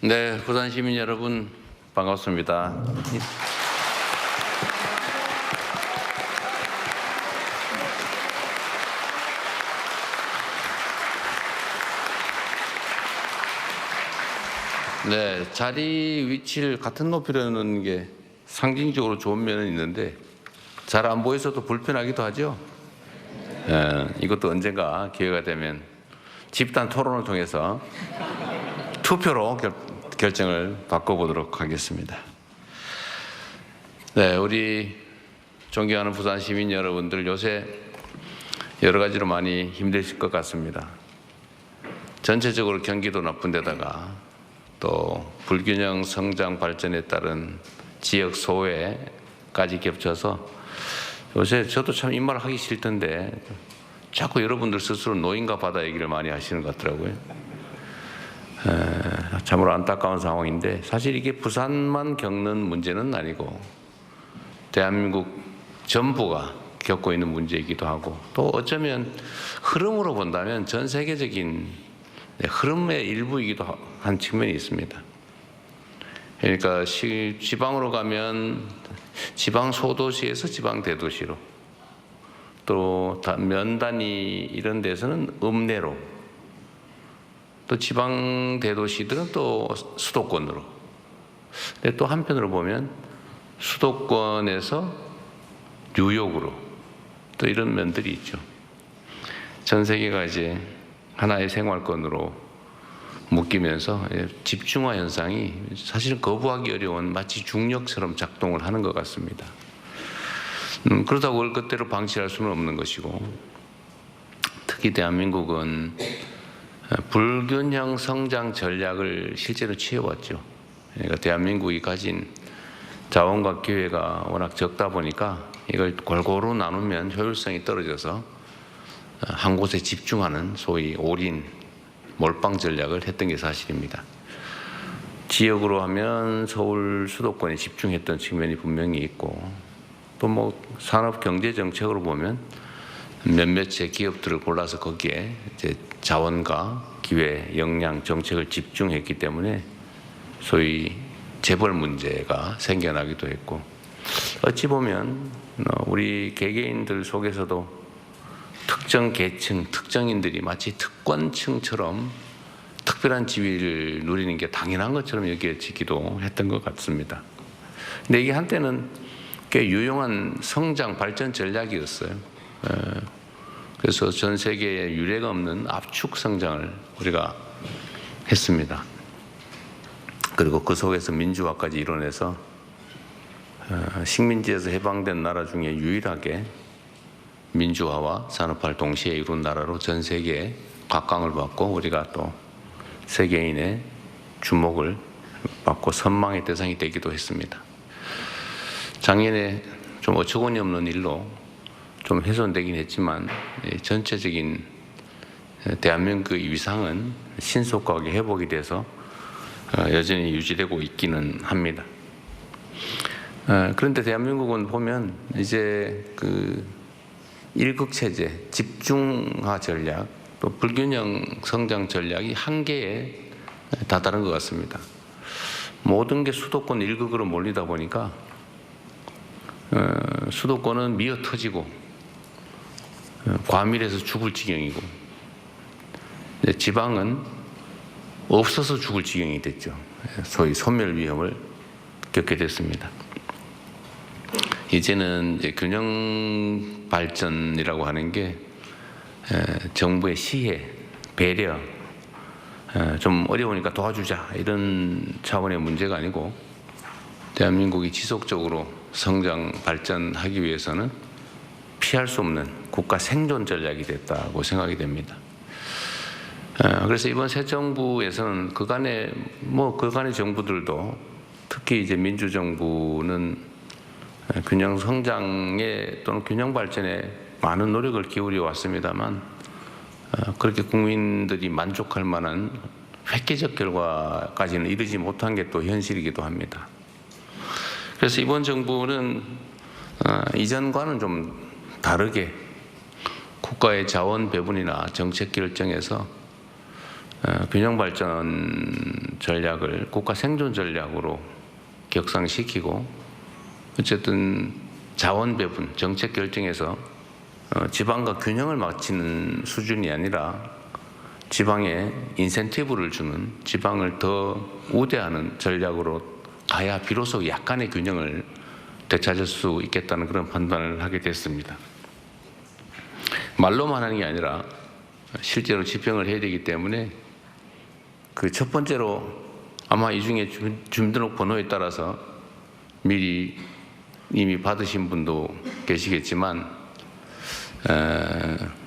네, 부산 시민 여러분 반갑습니다. 네, 자리 위치를 같은 높이로 놓는 게 상징적으로 좋은 면은 있는데 잘 안 보여서도 불편하기도 하죠. 이것도 언젠가 기회가 되면 집단 토론을 통해서 투표로 결정을 바꿔보도록 하겠습니다. 네, 우리 존경하는 부산 시민 여러분들 요새 여러 가지로 많이 힘드실 것 같습니다. 전체적으로 경기도 나쁜 데다가 또 불균형 성장 발전에 따른 지역 소외까지 겹쳐서 요새 저도 참 이 말 하기 싫던데 자꾸 여러분들 스스로 노인과 바다 얘기를 많이 하시는 것 같더라고요. 참으로 안타까운 상황인데 사실 이게 부산만 겪는 문제는 아니고 대한민국 전부가 겪고 있는 문제이기도 하고 또 어쩌면 흐름으로 본다면 전 세계적인 흐름의 일부이기도 한 측면이 있습니다. 그러니까 지방으로 가면 지방 소도시에서 지방 대도시로 또 면단위 이런 데서는 읍내로 또 지방 대도시들은 또 수도권으로 근데 또 한편으로 보면 수도권에서 뉴욕으로 또 이런 면들이 있죠. 전 세계가 이제 하나의 생활권으로 묶이면서 집중화 현상이 사실 거부하기 어려운 마치 중력처럼 작동을 하는 것 같습니다. 그렇다고 그걸 그대로 방치할 수는 없는 것이고 특히 대한민국은 불균형 성장 전략을 실제로 취해왔죠. 그러니까 대한민국이 가진 자원과 기회가 워낙 적다 보니까 이걸 골고루 나누면 효율성이 떨어져서 한 곳에 집중하는 소위 올인, 몰빵 전략을 했던 게 사실입니다. 지역으로 하면 서울 수도권에 집중했던 측면이 분명히 있고 또 뭐 산업 경제 정책으로 보면 몇몇의 기업들을 골라서 거기에 이제 자원과 기회, 역량, 정책을 집중했기 때문에 소위 재벌 문제가 생겨나기도 했고 어찌 보면 우리 개개인들 속에서도 특정 계층, 특정인들이 마치 특권층처럼 특별한 지위를 누리는 게 당연한 것처럼 여겨지기도 했던 것 같습니다. 근데 이게 한때는 꽤 유용한 성장 발전 전략이었어요. 그래서 전 세계에 유례가 없는 압축 성장을 우리가 했습니다. 그리고 그 속에서 민주화까지 이뤄내서 식민지에서 해방된 나라 중에 유일하게 민주화와 산업화를 동시에 이룬 나라로 전 세계에 각광을 받고 우리가 또 세계인의 주목을 받고 선망의 대상이 되기도 했습니다. 작년에 좀 어처구니 없는 일로 좀 훼손되긴 했지만 전체적인 대한민국의 위상은 신속하게 회복이 돼서 여전히 유지되고 있기는 합니다. 그런데 대한민국은 보면 이제 그 일극체제, 집중화 전략, 또 불균형 성장 전략이 한계에 다다른 것 같습니다. 모든 게 수도권 일극으로 몰리다 보니까 수도권은 미어 터지고 과밀해서 죽을 지경이고 지방은 없어서 죽을 지경이 됐죠. 소위 소멸 위험을 겪게 됐습니다. 이제는 이제 균형 발전이라고 하는 게 정부의 시혜, 배려, 좀 어려우니까 도와주자 이런 차원의 문제가 아니고 대한민국이 지속적으로 성장 발전하기 위해서는 피할 수 없는 국가 생존 전략이 됐다고 생각이 됩니다. 그래서 이번 새 정부에서는 그간의 정부들도 특히 이제 민주정부는 균형 성장에 또는 균형 발전에 많은 노력을 기울여 왔습니다만 그렇게 국민들이 만족할 만한 획기적 결과까지는 이르지 못한 게 또 현실이기도 합니다. 그래서 이번 정부는 이전과는 좀 다르게 국가의 자원 배분이나 정책 결정에서 균형 발전 전략을 국가 생존 전략으로 격상시키고 어쨌든 자원 배분, 정책 결정에서 지방과 균형을 맞추는 수준이 아니라 지방에 인센티브를 주는, 지방을 더 우대하는 전략으로 가야 비로소 약간의 균형을 되찾을 수 있겠다는 그런 판단을 하게 됐습니다. 말로만 하는 게 아니라 실제로 집행을 해야 되기 때문에 그 첫 번째로 아마 이 중에 주민등록 번호에 따라서 미리 이미 받으신 분도 계시겠지만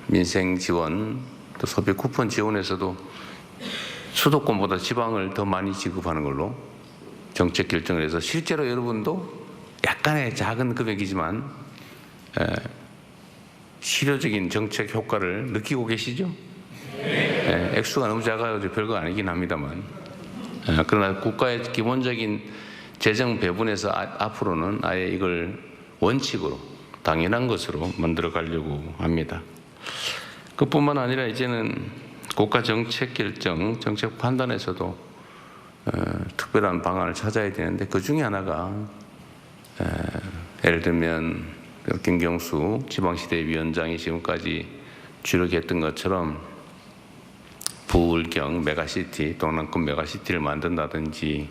민생 지원 또 소비 쿠폰 지원에서도 수도권보다 지방을 더 많이 지급하는 걸로 정책 결정을 해서 실제로 여러분도 약간의 작은 금액이지만 실효적인 정책 효과를 느끼고 계시죠? 액수가 너무 작아요. 별거 아니긴 합니다만. 그러나 국가의 기본적인 재정 배분에서 앞으로는 아예 이걸 원칙으로 당연한 것으로 만들어 가려고 합니다. 그뿐만 아니라 이제는 국가 정책 결정, 정책 판단에서도 특별한 방안을 찾아야 되는데 그 중에 하나가 예를 들면 김경수 지방시대위원장이 지금까지 주력했던 것처럼 부울경 메가시티, 동남권 메가시티를 만든다든지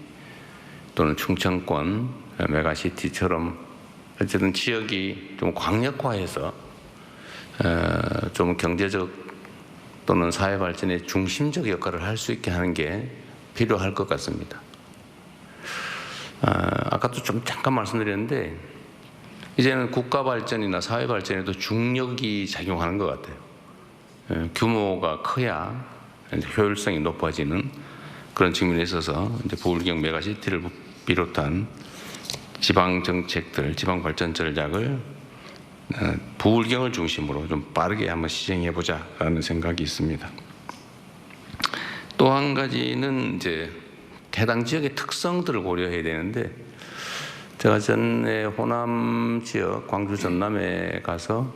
또는 충청권 메가시티처럼 어쨌든 지역이 좀 광역화해서 좀 경제적 또는 사회 발전의 중심적 역할을 할 수 있게 하는 게 필요할 것 같습니다. 아까도 좀 잠깐 말씀드렸는데 이제는 국가 발전이나 사회 발전에도 중력이 작용하는 것 같아요. 규모가 커야 효율성이 높아지는 그런 측면에 있어서 이제 부울경 메가시티를 비롯한 지방 정책들, 지방 발전 전략을 부울경을 중심으로 좀 빠르게 한번 시행해 보자라는 생각이 있습니다. 또 한 가지는 이제 해당 지역의 특성들을 고려해야 되는데 제가 전에 호남 지역 광주 전남에 가서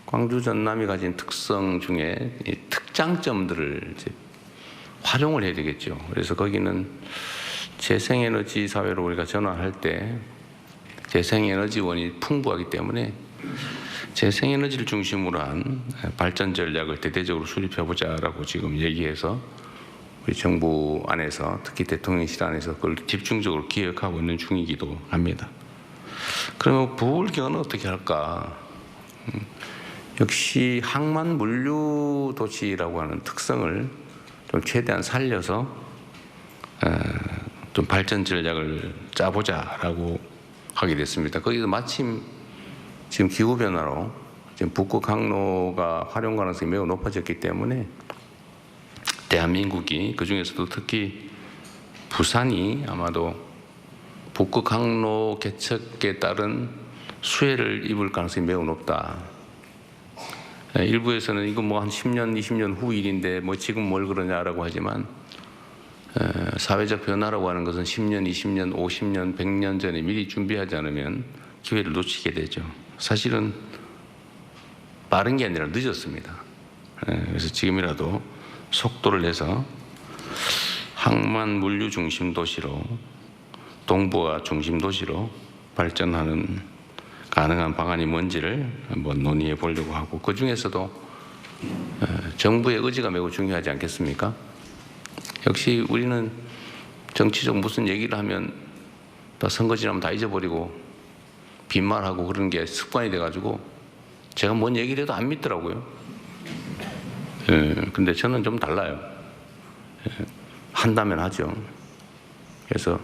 광주 전남이 가진 특성 중에 이 특장점들을 이제 활용을 해야 되겠죠. 그래서 거기는 재생에너지 사회로 우리가 전환할 때 재생에너지원이 풍부하기 때문에 재생에너지를 중심으로 한 발전 전략을 대대적으로 수립해 보자라고 지금 얘기해서 우리 정부 안에서 특히 대통령실 안에서 그걸 집중적으로 기획하고 있는 중이기도 합니다. 그러면 부울경은 어떻게 할까? 역시 항만 물류 도시라고 하는 특성을 좀 최대한 살려서 좀 발전 전략을 짜보자라고 하게 됐습니다. 거기서 마침 지금 기후 변화로 지금 북극 항로가 활용 가능성이 매우 높아졌기 때문에 대한민국이 그 중에서도 특히 부산이 아마도 북극 항로 개척에 따른 수혜를 입을 가능성이 매우 높다. 일부에서는 이거 뭐 한 10년, 20년 후 일인데 뭐 지금 뭘 그러냐라고 하지만 사회적 변화라고 하는 것은 10년, 20년, 50년, 100년 전에 미리 준비하지 않으면 기회를 놓치게 되죠. 사실은 빠른 게 아니라 늦었습니다. 그래서 지금이라도 속도를 내서 항만 물류 중심 도시로 동부와 중심 도시로 발전하는 가능한 방안이 뭔지를 한번 논의해 보려고 하고 그 중에서도 정부의 의지가 매우 중요하지 않겠습니까? 역시 우리는 정치적 무슨 얘기를 하면 다 선거 지나면 다 잊어버리고 빈말하고 그런 게 습관이 돼가지고 제가 뭔 얘기를 해도 안 믿더라고요. 근데 저는 좀 달라요. 한다면 하죠. 그래서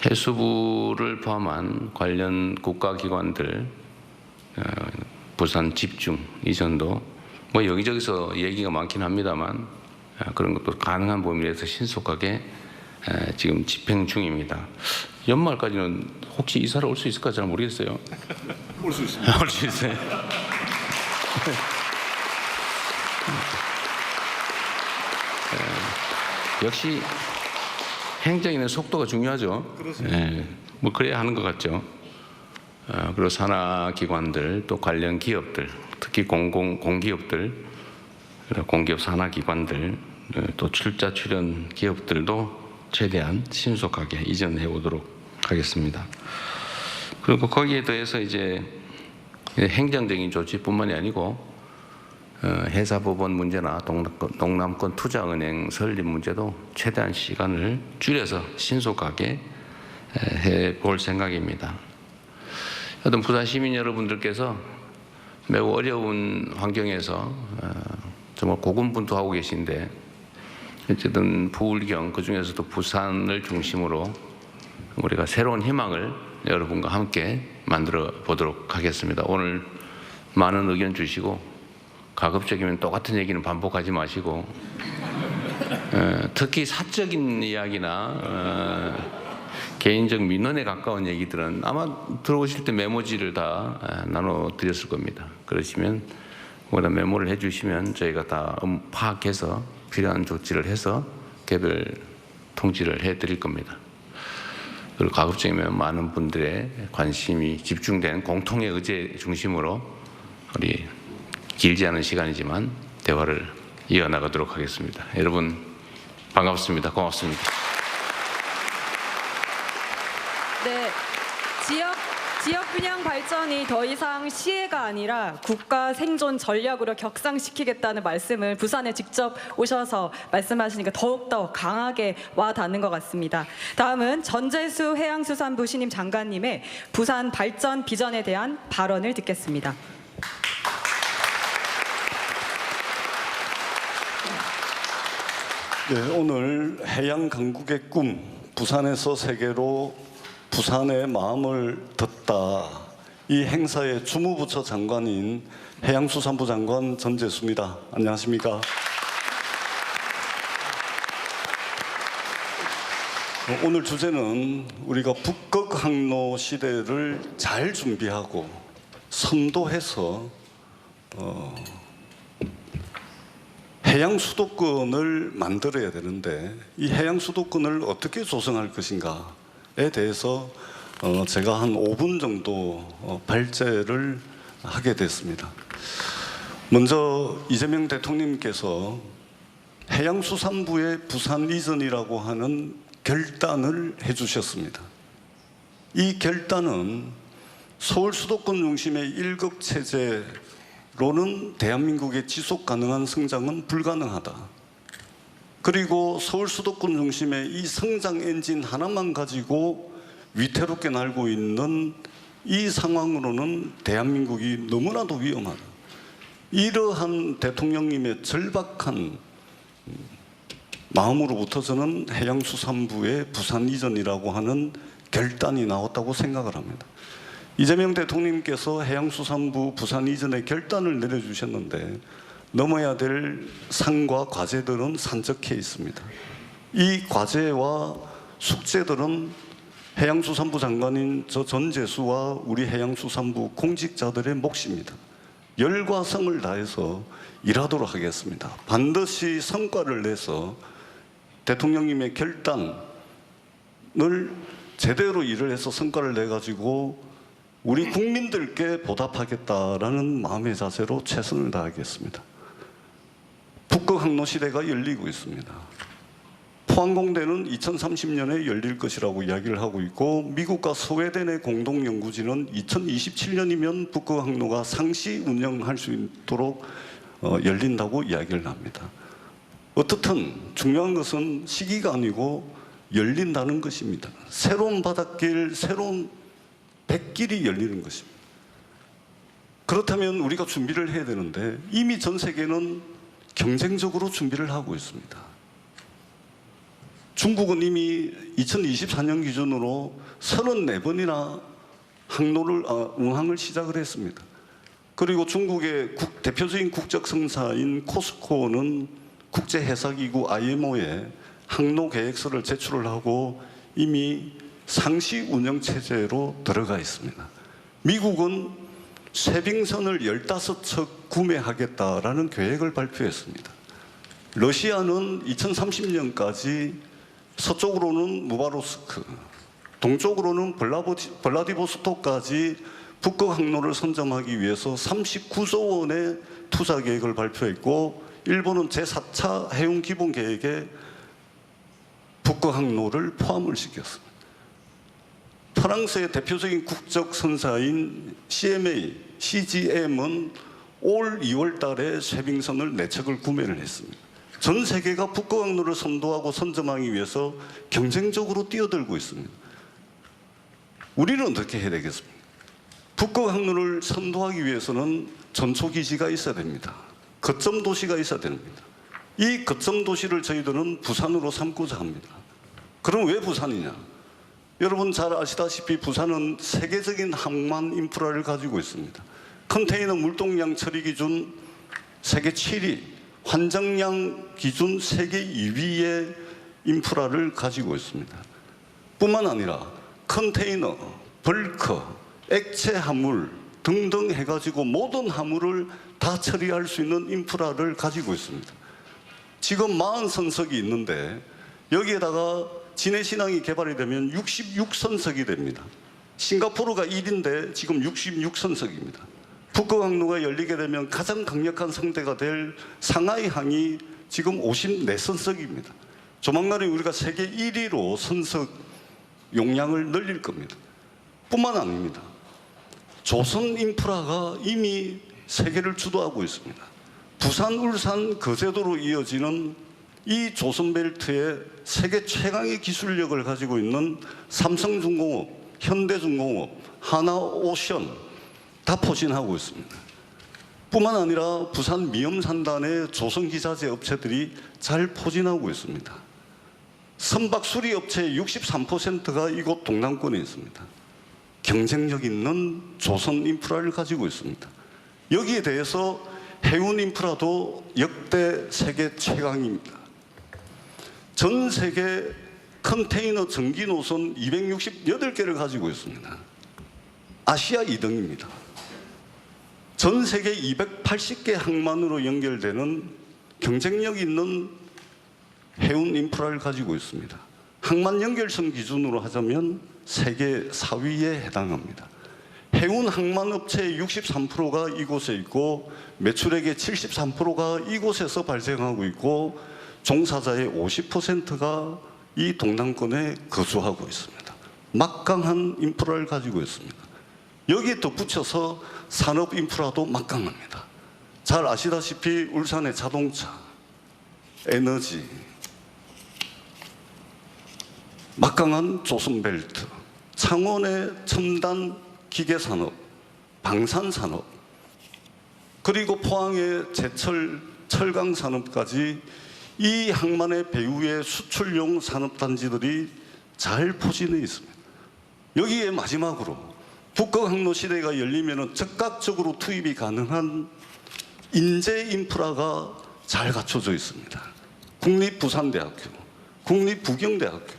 해수부를 포함한 관련 국가기관들 부산 집중 이전도 뭐 여기저기서 얘기가 많긴 합니다만 그런 것도 가능한 범위에서 신속하게 지금 집행 중입니다. 연말까지는 혹시 이사를 올 수 있을까 잘 모르겠어요. 올 수 있습니다. 올 수 있어요. 역시 행정에는 속도가 중요하죠. 그렇습니다. 뭐 그래야 하는 것 같죠. 그리고 산하기관들 또 관련 기업들, 특히 공기업들, 공기업 산하기관들 또 출자 출연 기업들도 최대한 신속하게 이전해 오도록 하겠습니다. 그리고 거기에 더해서 이제 행정적인 조치뿐만이 아니고 해사법원 문제나 동남권 투자은행 설립 문제도 최대한 시간을 줄여서 신속하게 해볼 생각입니다. 하여튼 부산 시민 여러분들께서 매우 어려운 환경에서 정말 고군분투하고 계신데 어쨌든 부울경 그중에서도 부산을 중심으로 우리가 새로운 희망을 여러분과 함께 만들어 보도록 하겠습니다. 오늘 많은 의견 주시고 가급적이면 똑같은 얘기는 반복하지 마시고 특히 사적인 이야기나 개인적 민원에 가까운 얘기들은 아마 들어오실 때 메모지를 다 나눠드렸을 겁니다. 그러시면 거기다 메모를 해주시면 저희가 다 파악해서 필요한 조치를 해서 개별 통지를 해드릴 겁니다. 그리고 가급적이면 많은 분들의 관심이 집중된 공통의 의제 중심으로 우리 길지 않은 시간이지만 대화를 이어나가도록 하겠습니다. 여러분 반갑습니다. 고맙습니다. 네, 지역 균형 발전이 더 이상 시혜가 아니라 국가 생존 전략으로 격상시키겠다는 말씀을 부산에 직접 오셔서 말씀하시니까 더욱더 강하게 와 닿는 것 같습니다. 다음은 전재수 해양수산부 신임 장관님의 부산 발전 비전에 대한 발언을 듣겠습니다. 네, 오늘 해양 강국의 꿈, 부산에서 세계로 부산의 마음을 듣다. 이 행사의 주무부처 장관인 해양수산부 장관 전재수입니다. 안녕하십니까? 오늘 주제는 우리가 북극 항로 시대를 잘 준비하고 선도해서 해양 수도권을 만들어야 되는데 이 해양 수도권을 어떻게 조성할 것인가에 대해서 제가 한 5분 정도 발제를 하게 됐습니다. 먼저 이재명 대통령님께서 해양수산부의 부산 이전이라고 하는 결단을 해주셨습니다. 이 결단은 서울 수도권 중심의 일극 체제로는 대한민국의 지속 가능한 성장은 불가능하다. 그리고 서울 수도권 중심의 이 성장 엔진 하나만 가지고 위태롭게 날고 있는 이 상황으로는 대한민국이 너무나도 위험하다. 이러한 대통령님의 절박한 마음으로부터 저는 해양수산부의 부산 이전이라고 하는 결단이 나왔다고 생각을 합니다. 이재명 대통령님께서 해양수산부 부산 이전의 결단을 내려주셨는데 넘어야 될 산과 과제들은 산적해 있습니다. 이 과제와 숙제들은 해양수산부 장관인 저 전재수와 우리 해양수산부 공직자들의 몫입니다. 열과 성을 다해서 일하도록 하겠습니다. 반드시 성과를 내서 대통령님의 결단을 제대로 일을 해서 성과를 내가지고 우리 국민들께 보답하겠다라는 마음의 자세로 최선을 다하겠습니다. 북극 항로 시대가 열리고 있습니다. 포항공대는 2030년에 열릴 것이라고 이야기를 하고 있고 미국과 스웨덴의 공동연구진은 2027년이면 북극 항로가 상시 운영할 수 있도록 열린다고 이야기를 합니다. 어떻든 중요한 것은 시기가 아니고 열린다는 것입니다. 새로운 바닷길, 새로운 백길이 열리는 것입니다. 그렇다면 우리가 준비를 해야 되는데 이미 전 세계는 경쟁적으로 준비를 하고 있습니다. 중국은 이미 2024년 기준으로 34번이나 운항을 시작을 했습니다. 그리고 중국의 대표적인 국적 성사인 코스코는 국제해사기구 IMO에 항로 계획서를 제출을 하고 이미 상시 운영 체제로 들어가 있습니다. 미국은 쇠빙선을 15척 구매하겠다라는 계획을 발표했습니다. 러시아는 2030년까지 서쪽으로는 무바로스크, 동쪽으로는 블라디보스토크까지 북극 항로를 선점하기 위해서 39조 원의 투자 계획을 발표했고 일본은 제4차 해운 기본 계획에 북극 항로를 포함을 시켰습니다. 프랑스의 대표적인 국적 선사인 CGM은 올 2월 달에 쇠빙선을 4척을 구매를 했습니다. 전 세계가 북극 항로를 선도하고 선점하기 위해서 경쟁적으로 뛰어들고 있습니다. 우리는 어떻게 해야 되겠습니까? 북극 항로를 선도하기 위해서는 전초기지가 있어야 됩니다. 거점 도시가 있어야 됩니다. 이 거점 도시를 저희들은 부산으로 삼고자 합니다. 그럼 왜 부산이냐? 여러분 잘 아시다시피 부산은 세계적인 항만 인프라를 가지고 있습니다. 컨테이너 물동량 처리 기준 세계 7위, 환정량 기준 세계 2위의 인프라를 가지고 있습니다. 뿐만 아니라 컨테이너, 벌크, 액체 화물 등등 해가지고 모든 화물을 다 처리할 수 있는 인프라를 가지고 있습니다. 지금 40선석이 있는데 여기에다가 진해신항이 개발이 되면 66선석이 됩니다. 싱가포르가 1인데 지금 66선석입니다. 북극항로가 열리게 되면 가장 강력한 상대가 될 상하이항이 지금 54선석입니다. 조만간에 우리가 세계 1위로 선석 용량을 늘릴 겁니다. 뿐만 아닙니다. 조선 인프라가 이미 세계를 주도하고 있습니다. 부산, 울산, 거제도로 이어지는 이 조선벨트에 세계 최강의 기술력을 가지고 있는 삼성중공업, 현대중공업, 하나오션 다 포진하고 있습니다. 뿐만 아니라 부산 미염산단의 조선기자재 업체들이 잘 포진하고 있습니다. 선박 수리 업체의 63%가 이곳 동남권에 있습니다. 경쟁력 있는 조선 인프라를 가지고 있습니다. 여기에 대해서 해운 인프라도 역대 세계 최강입니다. 전 세계 컨테이너 전기 노선 268개를 가지고 있습니다. 아시아 2등입니다. 전 세계 280개 항만으로 연결되는 경쟁력 있는 해운 인프라를 가지고 있습니다. 항만 연결선 기준으로 하자면 세계 4위에 해당합니다. 해운 항만 업체의 63%가 이곳에 있고 매출액의 73%가 이곳에서 발생하고 있고 종사자의 50%가 이 동남권에 거주하고 있습니다. 막강한 인프라를 가지고 있습니다. 여기에 덧붙여서 산업 인프라도 막강합니다. 잘 아시다시피 울산의 자동차, 에너지, 막강한 조선벨트, 창원의 첨단 기계산업, 방산산업, 그리고 포항의 제철, 철강산업까지 이 항만의 배후의 수출용 산업단지들이 잘 포진해 있습니다. 여기에 마지막으로 북극항로 시대가 열리면 즉각적으로 투입이 가능한 인재 인프라가 잘 갖춰져 있습니다. 국립부산대학교, 국립부경대학교,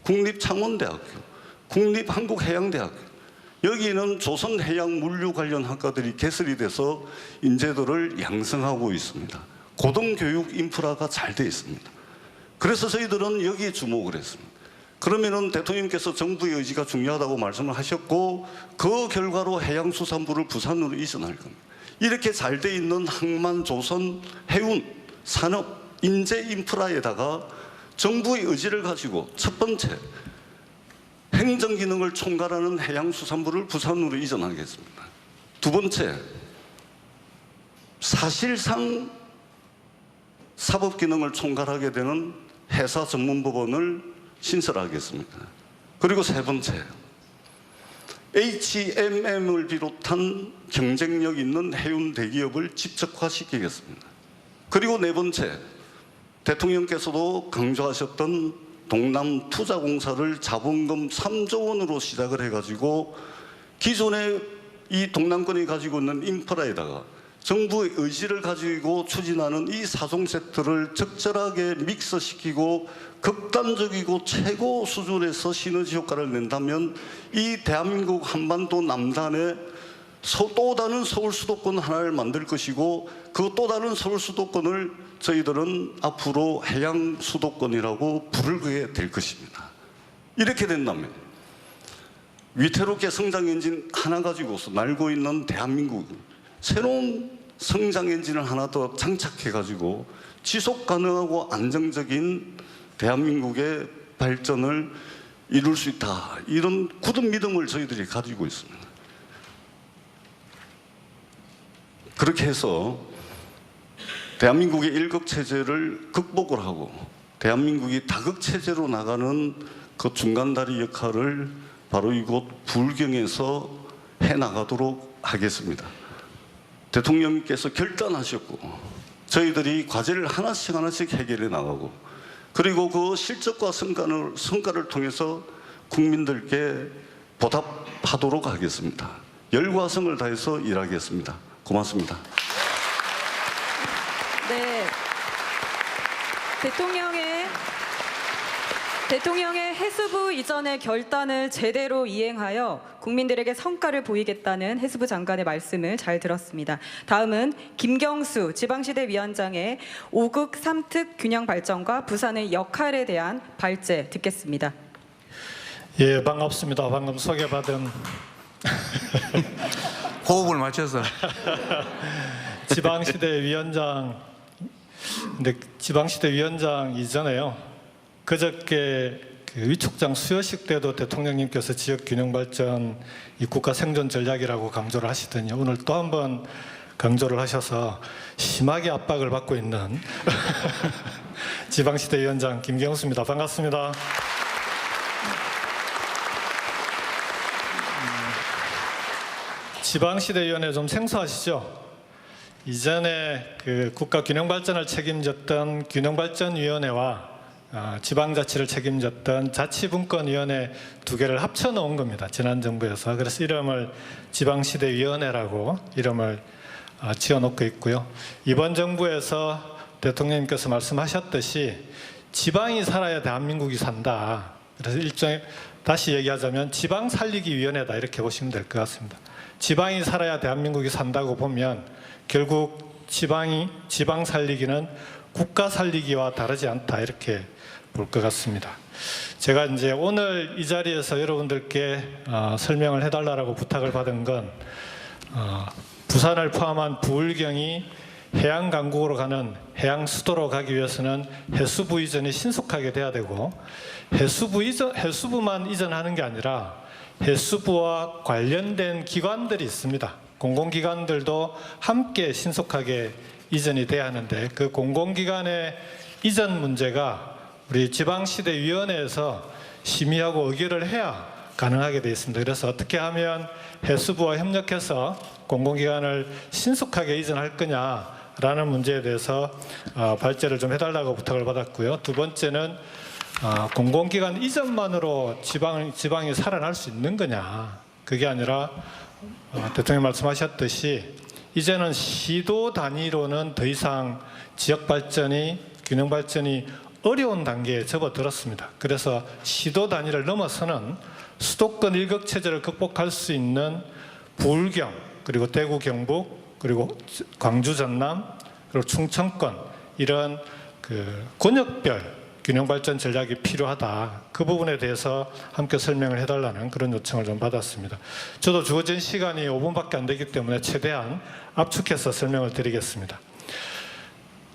국립창원대학교, 국립한국해양대학교, 여기는 조선해양물류 관련 학과들이 개설이 돼서 인재들을 양성하고 있습니다. 고등교육 인프라가 잘 되어 있습니다. 그래서 저희들은 여기에 주목을 했습니다. 그러면은 대통령께서 정부의 의지가 중요하다고 말씀을 하셨고 그 결과로 해양수산부를 부산으로 이전할 겁니다. 이렇게 잘 되어 있는 항만, 조선, 해운, 산업, 인재 인프라에다가 정부의 의지를 가지고 첫 번째 행정기능을 총괄하는 해양수산부를 부산으로 이전하겠습니다. 두 번째, 사실상 사법기능을 총괄하게 되는 해사전문법원을 신설하겠습니다. 그리고 세 번째, HMM을 비롯한 경쟁력 있는 해운 대기업을 집적화시키겠습니다. 그리고 네 번째, 대통령께서도 강조하셨던 동남투자공사를 자본금 3조 원으로 시작을 해가지고 기존의 이 동남권이 가지고 있는 인프라에다가 정부의 의지를 가지고 추진하는 이 4종 세트를 적절하게 믹스시키고 극단적이고 최고 수준에서 시너지 효과를 낸다면 이 대한민국 한반도 남단에 또 다른 서울 수도권 하나를 만들 것이고 그 또 다른 서울 수도권을 저희들은 앞으로 해양 수도권이라고 부르게 될 것입니다. 이렇게 된다면 위태롭게 성장 엔진 하나 가지고서 날고 있는 대한민국 새로운 성장 엔진을 하나 더 장착해가지고 지속 가능하고 안정적인 대한민국의 발전을 이룰 수 있다. 이런 굳은 믿음을 저희들이 가지고 있습니다. 그렇게 해서 대한민국의 일극체제를 극복을 하고 대한민국이 다극체제로 나가는 그 중간다리 역할을 바로 이곳 부울경에서 해나가도록 하겠습니다. 대통령께서 결단하셨고 저희들이 과제를 하나씩 해결해 나가고 그리고 그 실적과 성과를 통해서 국민들께 보답하도록 하겠습니다. 열과성을 다해서 일하겠습니다. 고맙습니다. 네. 대통령의 해수부 이전의 결단을 제대로 이행하여 국민들에게 성과를 보이겠다는 해수부 장관의 말씀을 잘 들었습니다. 다음은 김경수 지방시대 위원장의 5극 3특 균형 발전과 부산의 역할에 대한 발제 듣겠습니다. 예, 반갑습니다. 방금 소개받은 호흡을 맞춰서 지방시대 위원장. 근데 지방시대 위원장 이전에요. 그저께 그 위촉장 수여식 때도 대통령님께서 지역균형발전 이 국가 생존 전략이라고 강조를 하시더니 오늘 또 한 번 강조를 하셔서 심하게 압박을 받고 있는 지방시대 위원장 김경수입니다. 반갑습니다. 지방시대위원회 좀 생소하시죠? 이전에 그 국가균형발전을 책임졌던 균형발전위원회와 지방자치를 책임졌던 자치분권위원회 두 개를 합쳐 놓은 겁니다. 지난 정부에서. 그래서 이름을 지방시대위원회라고 이름을 지어놓고 있고요. 이번 정부에서 대통령님께서 말씀하셨듯이 지방이 살아야 대한민국이 산다. 그래서 일종의 다시 얘기하자면 지방살리기위원회다 이렇게 보시면 될 것 같습니다. 지방이 살아야 대한민국이 산다고 보면 결국 지방 살리기는 국가 살리기와 다르지 않다 이렇게 볼 것 같습니다. 제가 이제 오늘 이 자리에서 여러분들께 설명을 해달라고 부탁을 받은 건 부산을 포함한 부울경이 해양 강국으로 가는 해양 수도로 가기 위해서는 해수부 이전이 신속하게 돼야 되고 해수부만 이전하는 게 아니라 해수부와 관련된 기관들이 있습니다. 공공기관들도 함께 신속하게 이전이 돼야 하는데 그 공공기관의 이전 문제가 우리 지방시대위원회에서 심의하고 의결을 해야 가능하게 되어 있습니다. 그래서 어떻게 하면 해수부와 협력해서 공공기관을 신속하게 이전할 거냐라는 문제에 대해서 발제를 좀 해달라고 부탁을 받았고요. 두 번째는 공공기관 이전만으로 지방이 살아날 수 있는 거냐. 그게 아니라 대통령 말씀하셨듯이 이제는 시도 단위로는 더 이상 지역발전이 균형발전이 어려운 단계에 접어들었습니다. 그래서 시도 단위를 넘어서는 수도권 일극체제를 극복할 수 있는 부울경 그리고 대구 경북 그리고 광주 전남 그리고 충청권 이런 그 권역별 균형발전 전략이 필요하다. 그 부분에 대해서 함께 설명을 해달라는 그런 요청을 좀 받았습니다. 저도 주어진 시간이 5분밖에 안 되기 때문에 최대한 압축해서 설명을 드리겠습니다.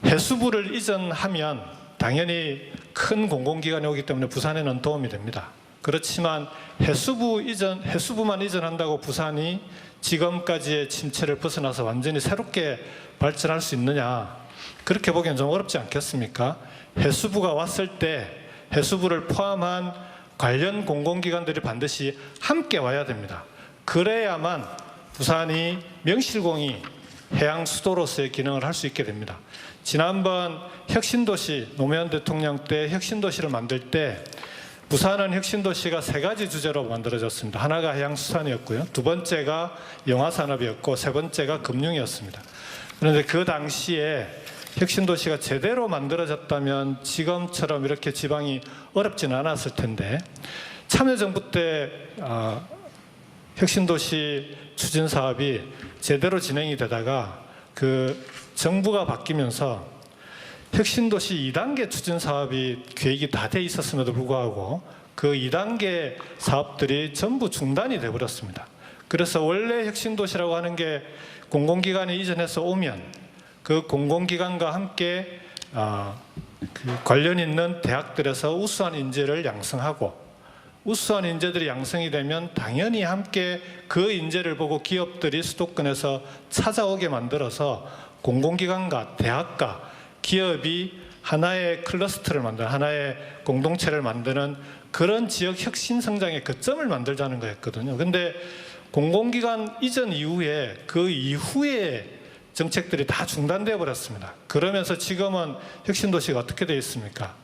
해수부를 이전하면 당연히 큰 공공기관이 오기 때문에 부산에는 도움이 됩니다. 그렇지만 해수부만 이전한다고 부산이 지금까지의 침체를 벗어나서 완전히 새롭게 발전할 수 있느냐, 그렇게 보기엔 좀 어렵지 않겠습니까? 해수부가 왔을 때 해수부를 포함한 관련 공공기관들이 반드시 함께 와야 됩니다. 그래야만 부산이 명실공히 해양 수도로서의 기능을 할 수 있게 됩니다. 지난번 혁신도시 노무현 대통령 때 혁신도시를 만들 때 부산은 혁신도시가 3가지 주제로 만들어졌습니다. 하나가 해양수산이었고요. 두 번째가 영화산업이었고 세 번째가 금융이었습니다. 그런데 그 당시에 혁신도시가 제대로 만들어졌다면 지금처럼 이렇게 지방이 어렵지는 않았을 텐데 참여정부 때 혁신도시 추진사업이 제대로 진행이 되다가 그 정부가 바뀌면서 혁신도시 2단계 추진사업이 계획이 다 돼 있었음에도 불구하고 그 2단계 사업들이 전부 중단이 돼버렸습니다. 그래서 원래 혁신도시라고 하는 게 공공기관에 이전해서 오면 그 공공기관과 함께 그 관련 있는 대학들에서 우수한 인재를 양성하고, 우수한 인재들이 양성이 되면 당연히 함께 그 인재를 보고 기업들이 수도권에서 찾아오게 만들어서 공공기관과 대학과 기업이 하나의 클러스터를 만드는, 하나의 공동체를 만드는 그런 지역 혁신 성장의 거점을 만들자는 거였거든요. 근데 공공기관 이전 이후에 그 이후에 정책들이 다 중단되어 버렸습니다. 그러면서 지금은 혁신도시가 어떻게 되어 있습니까?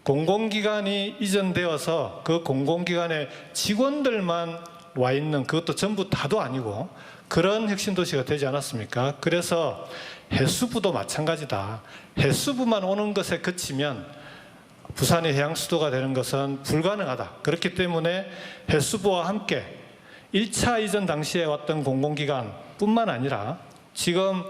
공공기관이 이전되어서 그 공공기관의 직원들만 와 있는, 그것도 전부 다도 아니고 그런 혁신도시가 되지 않았습니까? 그래서 해수부도 마찬가지다. 해수부만 오는 것에 그치면 부산이 해양수도가 되는 것은 불가능하다. 그렇기 때문에 해수부와 함께 1차 이전 당시에 왔던 공공기관뿐만 아니라 지금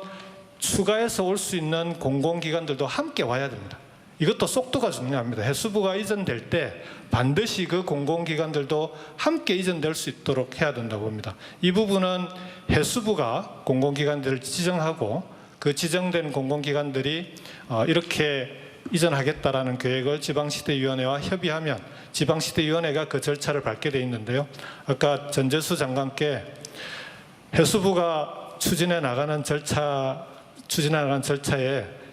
추가해서 올 수 있는 공공기관들도 함께 와야 됩니다. 이것도 속도가 중요합니다. 해수부가 이전될 때 반드시 그 공공기관들도 함께 이전될 수 있도록 해야 된다고 봅니다. 이 부분은 해수부가 공공기관들을 지정하고 그 지정된 공공기관들이 이렇게 이전하겠다라는 계획을 지방시대위원회와 협의하면 지방시대위원회가 그 절차를 밟게 돼 있는데요. 아까 전재수 장관께 해수부가 추진해 나가는 절차에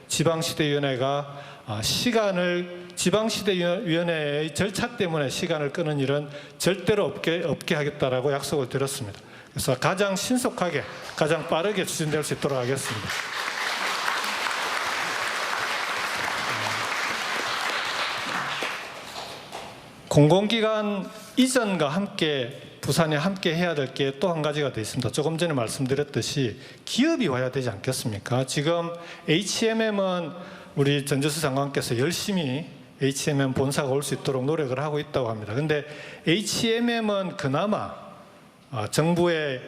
지방시대위원회가 시간을, 지방시대위원회의 절차 때문에 시간을 끄는 일은 절대로 없게 하겠다라고 약속을 드렸습니다. 그래서 가장 신속하게, 가장 빠르게 추진될 수 있도록 하겠습니다. 공공기관 이전과 함께 부산이 함께 해야 될 게 또 한 가지가 더 있습니다. 조금 전에 말씀드렸듯이 기업이 와야 되지 않겠습니까? 지금 HMM은 우리 전재수 장관께서 열심히 HMM 본사가 올 수 있도록 노력을 하고 있다고 합니다. 그런데 HMM은 그나마 정부의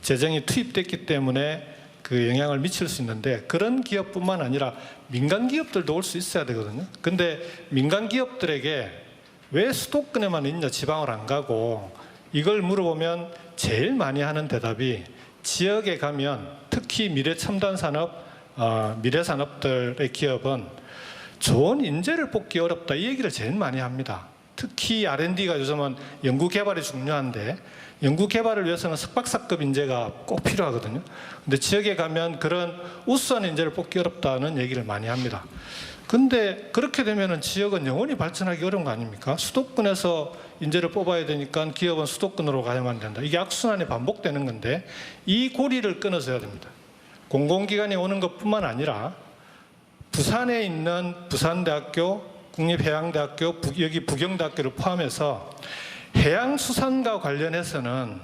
재정이 투입됐기 때문에 그 영향을 미칠 수 있는데, 그런 기업뿐만 아니라 민간 기업들도 올 수 있어야 되거든요. 근데 민간 기업들에게 왜 수도권에만 있냐, 지방을 안 가고, 이걸 물어보면 제일 많이 하는 대답이 지역에 가면 특히 미래첨단산업, 미래산업들의 기업은 좋은 인재를 뽑기 어렵다, 이 얘기를 제일 많이 합니다. 특히 R&D가 요즘은 연구개발이 중요한데 연구개발을 위해서는 석박사급 인재가 꼭 필요하거든요. 근데 지역에 가면 그런 우수한 인재를 뽑기 어렵다는 얘기를 많이 합니다. 근데 그렇게 되면 지역은 영원히 발전하기 어려운 거 아닙니까? 수도권에서 인재를 뽑아야 되니까 기업은 수도권으로 가야만 된다. 이게 악순환이 반복되는 건데 이 고리를 끊어줘야 됩니다. 공공기관이 오는 것뿐만 아니라 부산에 있는 부산대학교, 국립해양대학교, 여기 부경대학교를 포함해서 해양수산과 관련해서는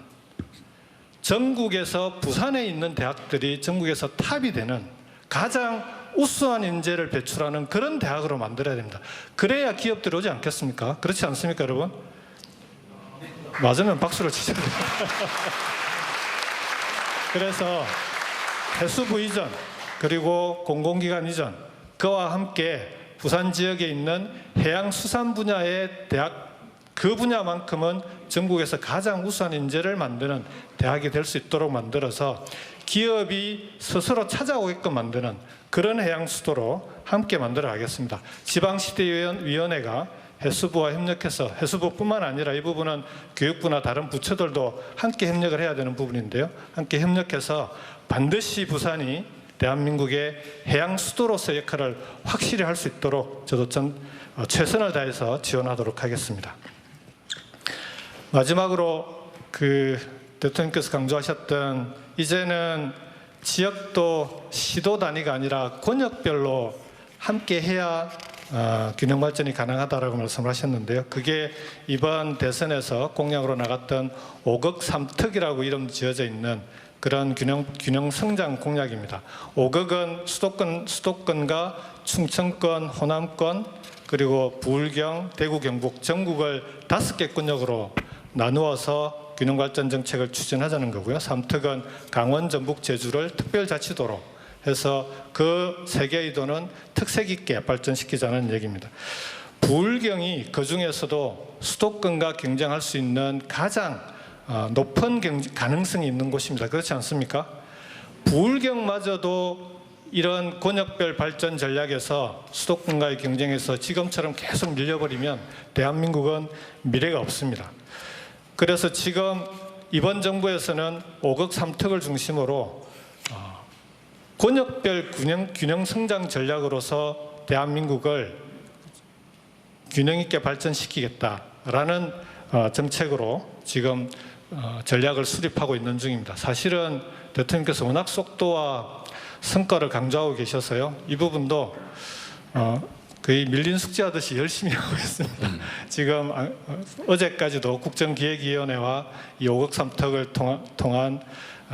전국에서 부산에 있는 대학들이 전국에서 탑이 되는 가장 우수한 인재를 배출하는 그런 대학으로 만들어야 됩니다. 그래야 기업들이 오지 않겠습니까? 그렇지 않습니까, 여러분? 맞으면 박수를 치셔야 됩니다. 그래서 해수부 이전, 그리고 공공기관 이전, 그와 함께 부산 지역에 있는 해양수산 분야의 대학, 그 분야만큼은 전국에서 가장 우수한 인재를 만드는 대학이 될 수 있도록 만들어서 기업이 스스로 찾아오게끔 만드는 그런 해양수도로 함께 만들어 가겠습니다. 지방시대위원회가 해수부와 협력해서, 해수부뿐만 아니라 이 부분은 교육부나 다른 부처들도 함께 협력을 해야 되는 부분인데요. 함께 협력해서 반드시 부산이 대한민국의 해양수도로서의 역할을 확실히 할 수 있도록 저도 최선을 다해서 지원하도록 하겠습니다. 마지막으로 대통령께서 강조하셨던 이제는 지역도 시도 단위가 아니라 권역별로 함께 해야 균형 발전이 가능하다라고 말씀을 하셨는데요. 그게 이번 대선에서 공약으로 나갔던 5극 3특이라고 이름 지어져 있는 그런 균형 성장 공약입니다. 5극은 수도권과 충청권, 호남권, 그리고 부울경, 대구, 경북, 전국을 5개 권역으로 나누어서 균형 발전 정책을 추진하자는 거고요. 3특은 강원, 전북, 제주를 특별자치도로 해서 그 3개의 도는 특색 있게 발전시키자는 얘기입니다. 부울경이 그중에서도 수도권과 경쟁할 수 있는 가장 높은 가능성이 있는 곳입니다. 그렇지 않습니까? 부울경마저도 이런 권역별 발전 전략에서 수도권과의 경쟁에서 지금처럼 계속 밀려버리면 대한민국은 미래가 없습니다. 그래서 지금 이번 정부에서는 5급 3특을 중심으로 권역별 균형 성장 전략으로서 대한민국을 균형 있게 발전시키겠다라는 정책으로 지금 전략을 수립하고 있는 중입니다. 사실은 대통령께서 워낙 속도와 성과를 강조하고 계셔서요. 이 부분도 거의 밀린 숙제하듯이 열심히 하고 있습니다. 지금 어제까지도 국정기획위원회와 이 5급 3특을 통한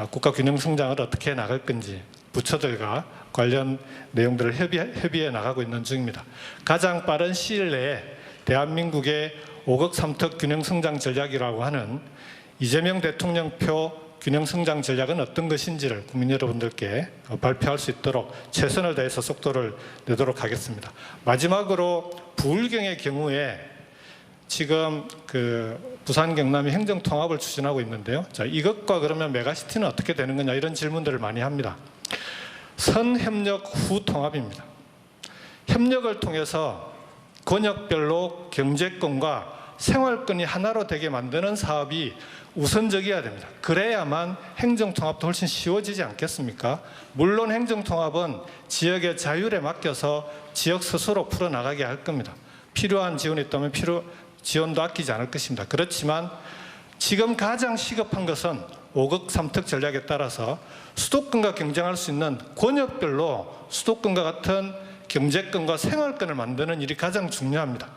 국가균형성장을 어떻게 나갈 건지 부처들과 관련 내용들을 협의해 나가고 있는 중입니다. 가장 빠른 시일 내에 대한민국의 5급 3특 균형성장 전략이라고 하는 이재명 대통령표 균형성장 전략은 어떤 것인지를 국민 여러분들께 발표할 수 있도록 최선을 다해서 속도를 내도록 하겠습니다. 마지막으로 부울경의 경우에 지금 부산 경남이 행정통합을 추진하고 있는데요. 자, 이것과 그러면 메가시티는 어떻게 되는 거냐 이런 질문들을 많이 합니다. 선협력 후 통합입니다. 협력을 통해서 권역별로 경제권과 생활권이 하나로 되게 만드는 사업이 우선적이어야 됩니다. 그래야만 행정통합도 훨씬 쉬워지지 않겠습니까? 물론 행정통합은 지역의 자율에 맡겨서 지역 스스로 풀어나가게 할 겁니다. 필요한 지원이 있다면 지원도 아끼지 않을 것입니다. 그렇지만 지금 가장 시급한 것은 5급 3특 전략에 따라서 수도권과 경쟁할 수 있는 권역별로 수도권과 같은 경제권과 생활권을 만드는 일이 가장 중요합니다.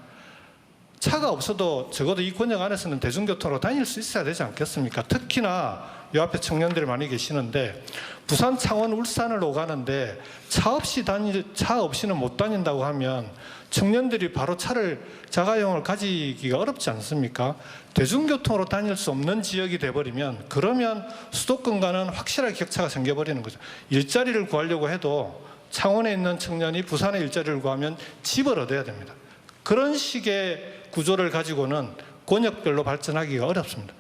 차가 없어도 적어도 이 권역 안에서는 대중교통으로 다닐 수 있어야 되지 않겠습니까? 특히나 이 앞에 청년들이 많이 계시는데 부산, 창원, 울산을 오가는데 차 없이는 못 다닌다고 하면 청년들이 바로 자가용을 가지기가 어렵지 않습니까? 대중교통으로 다닐 수 없는 지역이 돼버리면 그러면 수도권과는 확실하게 격차가 생겨버리는 거죠. 일자리를 구하려고 해도 창원에 있는 청년이 부산에 일자리를 구하면 집을 얻어야 됩니다. 그런 식의 구조를 가지고는 권역별로 발전하기가 어렵습니다.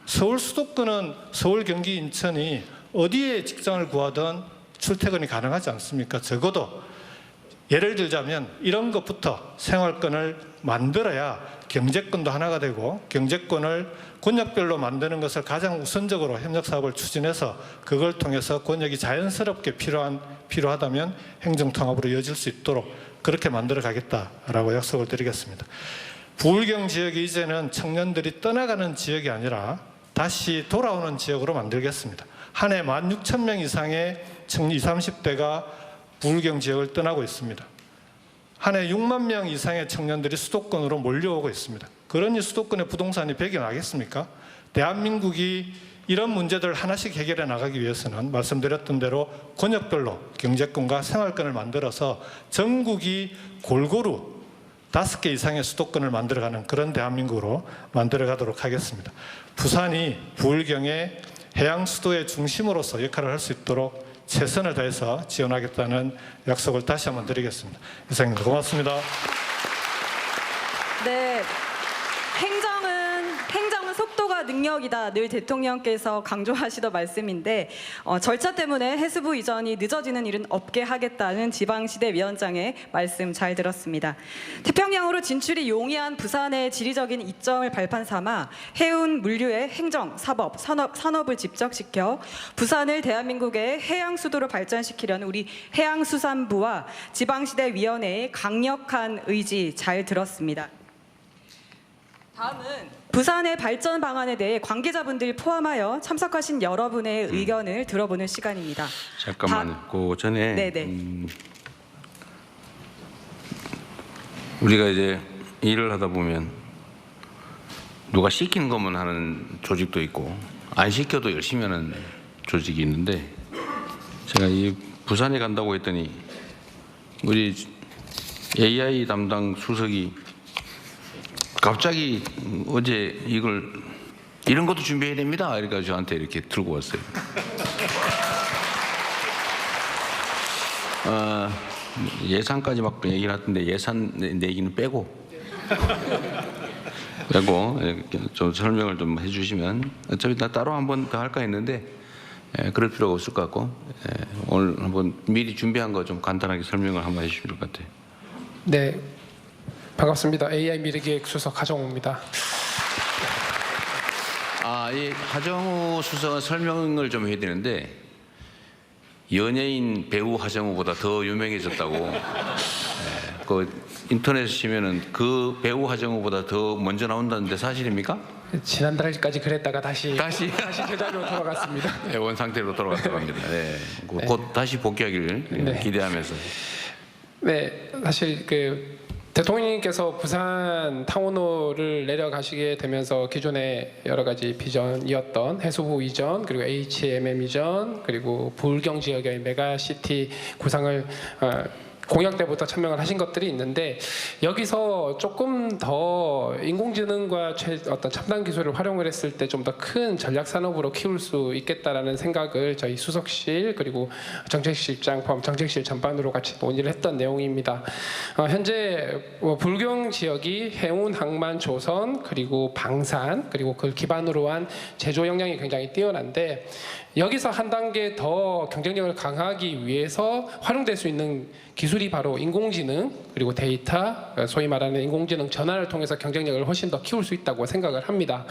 서울 수도권은 서울, 경기, 인천이 어디에 직장을 구하든 출퇴근이 가능하지 않습니까? 적어도 예를 들자면 이런 것부터 생활권을 만들어야 경제권도 하나가 되고 경제권을 권역별로 만드는 것을 가장 우선적으로 협력사업을 추진해서 그걸 통해서 권역이 자연스럽게 필요하다면 행정통합으로 이어질 수 있도록 그렇게 만들어 가겠다라고 약속을 드리겠습니다. 부울경 지역이 이제는 청년들이 떠나가는 지역이 아니라 다시 돌아오는 지역으로 만들겠습니다. 한 해 16,000명 이상의 20, 30대가 부울경 지역을 떠나고 있습니다. 한 해 6만 명 이상의 청년들이 수도권으로 몰려오고 있습니다. 그러니 수도권의 부동산이 배겨나겠습니까? 대한민국이 이런 문제들을 하나씩 해결해 나가기 위해서는 말씀드렸던 대로 권역별로 경제권과 생활권을 만들어서 전국이 골고루 5개 이상의 수도권을 만들어가는 그런 대한민국으로 만들어가도록 하겠습니다. 부산이 부울경의 해양 수도의 중심으로서 역할을 할 수 있도록 최선을 다해서 지원하겠다는 약속을 다시 한번 드리겠습니다. 이상입니다. 고맙습니다. 네, 행정은 속도가 능력이다. 늘 대통령께서 강조하시던 말씀인데 절차 때문에 해수부 이전이 늦어지는 일은 없게 하겠다는 지방시대위원장의 말씀 잘 들었습니다. 태평양으로 진출이 용이한 부산의 지리적인 이점을 발판 삼아 해운 물류의 행정, 사법, 산업을 집적시켜 부산을 대한민국의 해양 수도로 발전시키려는 우리 해양수산부와 지방시대위원회의 강력한 의지 잘 들었습니다. 다음은 부산의 발전 방안에 대해 관계자분들 포함하여 참석하신 여러분의 의견을 들어보는 시간입니다. 잠깐만요. 그 전에 네네. 우리가 이제 일을 하다 보면 누가 시킨 것만 하는 조직도 있고 안 시켜도 열심히 하는 조직이 있는데 제가 이 부산에 간다고 했더니 우리 AI 담당 수석이 갑자기 어제 이런 것도 준비해야 됩니다. 그러니까 저한테 이렇게 들고 왔어요. 예산까지 막 얘기를 하던데 예산 내기는 빼고 좀 설명을 좀 해주시면 어차피 나 따로 한 번 더 할까 했는데 그럴 필요가 없을 것 같고 오늘 한번 미리 준비한 거 좀 간단하게 설명을 한번 해주실 것 같아요. 네, 반갑습니다. AI 미래기획 수석 하정우입니다. 이 하정우 수석은 설명을 좀 해야 되는데 연예인 배우 하정우보다 더 유명해졌다고. 그 인터넷에 치면은 그 배우 하정우보다 더 먼저 나온다는데 사실입니까? 지난달까지 그랬다가 다시 다시 제자리로 돌아갔습니다. 네, 원 상태로 돌아갔다고 합니다. 네, 곧 다시 복귀하기를 네. 기대하면서. 네, 사실 그 대통령님께서 부산 타운홀을 내려가시게 되면서 기존의 여러 가지 비전이었던 해수부 이전, 그리고 HMM 이전, 그리고 부울경 지역의 메가시티 구상을 공약 때부터 천명을 하신 것들이 있는데 여기서 조금 더 인공지능과 어떤 첨단 기술을 활용을 했을 때 좀 더 큰 전략 산업으로 키울 수 있겠다라는 생각을 저희 수석실 그리고 정책실장 포함 정책실 전반으로 같이 논의를 했던 내용입니다. 현재 불경 지역이 해운, 항만, 조선 그리고 방산 그리고 그걸 기반으로 한 제조 역량이 굉장히 뛰어난데 여기서 한 단계 더 경쟁력을 강화하기 위해서 활용될 수 있는 기술이 바로 인공지능 그리고 데이터, 소위 말하는 인공지능 전환을 통해서 경쟁력을 훨씬 더 키울 수 있다고 생각을 합니다.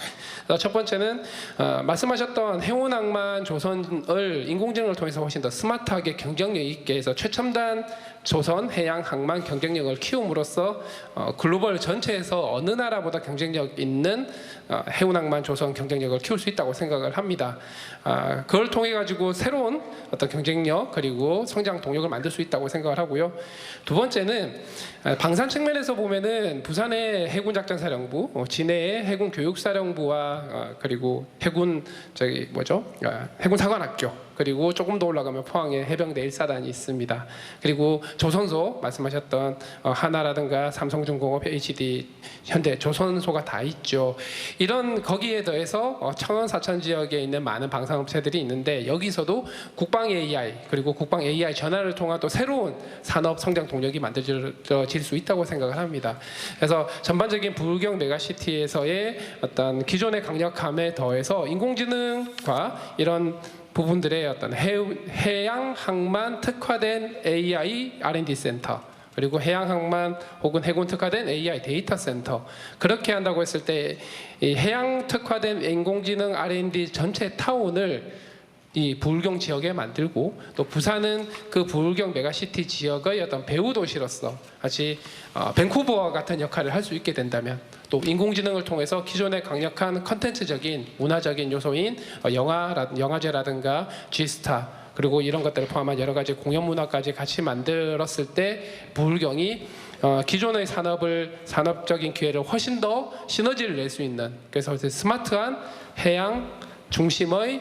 첫 번째는 말씀하셨던 해운, 항만, 조선을 인공지능을 통해서 훨씬 더 스마트하게 경쟁력 있게 해서 최첨단 조선, 해양, 항만 경쟁력을 키움으로써 글로벌 전체에서 어느 나라보다 경쟁력 있는 해운, 항만, 조선 경쟁력을 키울 수 있다고 생각을 합니다. 그걸 통해 가지고 새로운 어떤 경쟁력 그리고 성장 동력을 만들 수 있다고 생각을 하고요. 두 번째는 방산 측면에서 보면은 부산의 해군작전사령부, 진해의 해군교육사령부와 그리고 해군 해군사관학교 그리고 조금 더 올라가면 포항에 해병대 1사단이 있습니다. 그리고 조선소 말씀하셨던 하나라든가 삼성중공업, HD, 현대 조선소가 다 있죠. 이런 거기에 더해서 청원 사천 지역에 있는 많은 방산업체들이 있는데 여기서도 국방 AI 그리고 국방 AI 전환을 통한 또 새로운 산업 성장 동력이 만들어질 수 있다고 생각을 합니다. 그래서 전반적인 부울경 메가시티에서의 어떤 기존의 강력함에 더해서 인공지능과 이런 부분들의 어떤 해양 항만 특화된 AI R&D 센터 그리고 해양 항만 혹은 해군 특화된 AI 데이터 센터 그렇게 한다고 했을 때 이 해양 특화된 인공지능 R&D 전체 타운을 이 부울경 지역에 만들고 또 부산은 그 부울경 메가시티 지역의 어떤 배후 도시로서 같이 밴쿠버와 같은 역할을 할 수 있게 된다면 또 인공지능을 통해서 기존의 강력한 컨텐츠적인 문화적인 요소인 영화제라든가 G스타 그리고 이런 것들을 포함한 여러 가지 공연 문화까지 같이 만들었을 때 부울경이 기존의 산업적인 기회를 훨씬 더 시너지를 낼 수 있는 그래서 스마트한 해양 중심의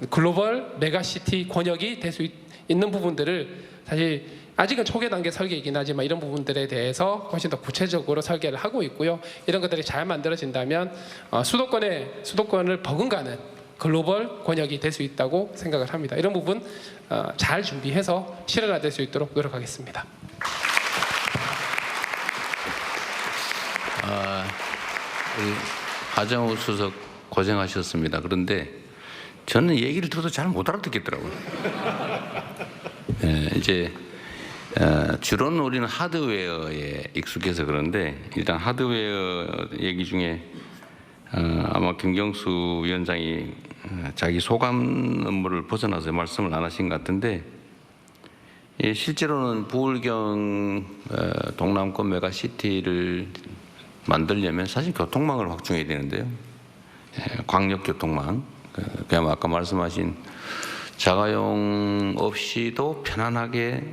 글로벌 메가시티 권역이 될 수 있는 부분들을 사실 아직은 초기 단계 설계이긴 하지만 이런 부분들에 대해서 훨씬 더 구체적으로 설계를 하고 있고요. 이런 것들이 잘 만들어진다면 수도권을 버금가는 글로벌 권역이 될 수 있다고 생각을 합니다. 이런 부분 잘 준비해서 실현화될 수 있도록 노력하겠습니다. 하정우 수석 고생하셨습니다. 그런데 저는 얘기를 들어도 잘 못 알아듣겠더라고요. 이제 주로는 우리는 하드웨어에 익숙해서 그런데 일단 하드웨어 얘기 중에 아마 김경수 위원장이 자기 소감 업무를 벗어나서 말씀을 안 하신 것 같은데 실제로는 부울경 동남권 메가시티를 만들려면 사실 교통망을 확충해야 되는데요. 광역교통망 그냥 아까 말씀하신 자가용 없이도 편안하게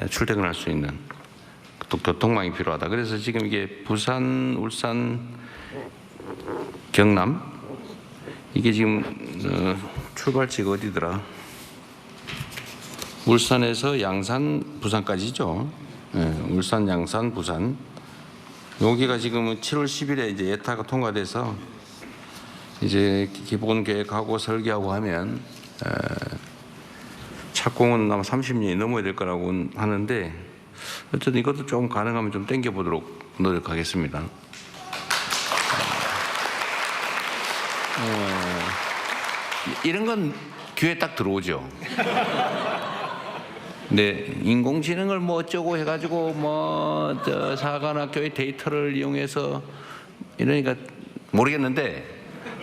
출퇴근할 수 있는 또 교통망이 필요하다. 그래서 지금 이게 부산, 울산, 경남 이게 지금 출발지가 어디더라? 울산에서 양산, 부산까지죠. 울산, 양산, 부산. 여기가 지금 7월 10일에 이제 예타가 통과돼서 이제 기본 계획하고 설계하고 하면 착공은 아마 30년이 넘어야 될 거라고 하는데 어쨌든 이것도 좀 가능하면 좀 당겨보도록 노력하겠습니다. 이런 건 귀에 딱 들어오죠. 근데 인공지능을 뭐 어쩌고 해가지고 뭐 저 사관학교의 데이터를 이용해서 이러니까 모르겠는데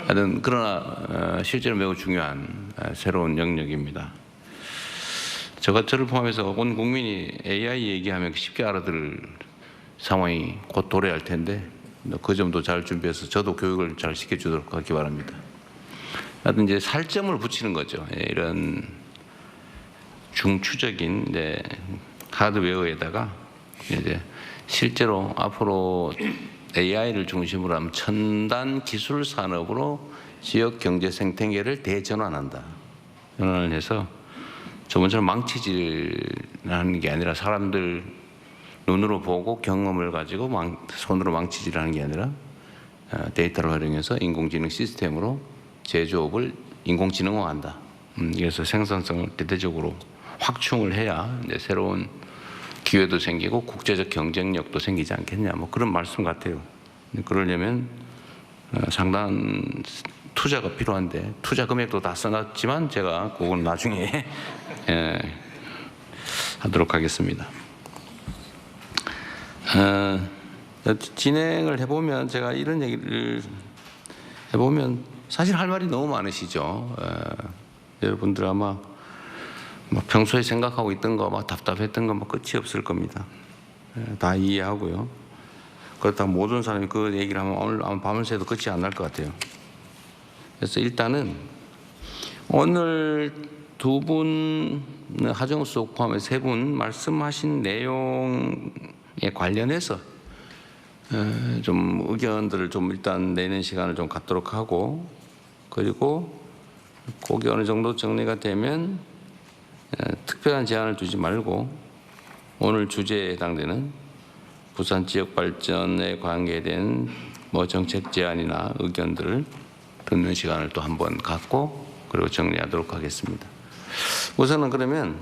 하여튼 그러나 실제로 매우 중요한 새로운 영역입니다. 저를 포함해서 온 국민이 AI 얘기하면 쉽게 알아들을 상황이 곧 도래할 텐데 그 점도 잘 준비해서 저도 교육을 잘 시켜주도록 하기 바랍니다. 하여튼 이제 살점을 붙이는 거죠. 이런 중추적인 이제 하드웨어에다가 이제 실제로 앞으로 AI를 중심으로 하면 첨단 기술 산업으로 지역 경제 생태계를 대전환한다. 전환을 해서 저번처럼 망치질하는 게 아니라 사람들 눈으로 보고 경험을 가지고 손으로 망치질하는 게 아니라 데이터를 활용해서 인공지능 시스템으로 제조업을 인공지능화한다. 그래서 생산성을 대대적으로 확충을 해야 이제 새로운 기회도 생기고 국제적 경쟁력도 생기지 않겠냐. 뭐 그런 말씀 같아요. 그러려면 상당한 투자가 필요한데 투자 금액도 다 써놨지만 제가 그건 나중에 하도록 하겠습니다. 진행을 해보면 제가 이런 얘기를 해보면 사실 할 말이 너무 많으시죠. 여러분들 아마 뭐 평소에 생각하고 있던 거 막 답답했던 거 뭐 끝이 없을 겁니다. 다 이해하고요. 그렇다고 모든 사람이 그 얘기를 하면 오늘 아마 밤을 새도 끝이 안 날 것 같아요. 그래서 일단은 오늘 두 분, 하정수 포함해서 세 분 말씀하신 내용에 관련해서 좀 의견들을 좀 일단 내는 시간을 좀 갖도록 하고, 그리고 그게 어느 정도 정리가 되면 특별한 제한을 두지 말고 오늘 주제에 해당되는 부산 지역 발전에 관계된 뭐 정책 제안이나 의견들을 듣는 시간을 또 한번 갖고 그리고 정리하도록 하겠습니다. 우선은 그러면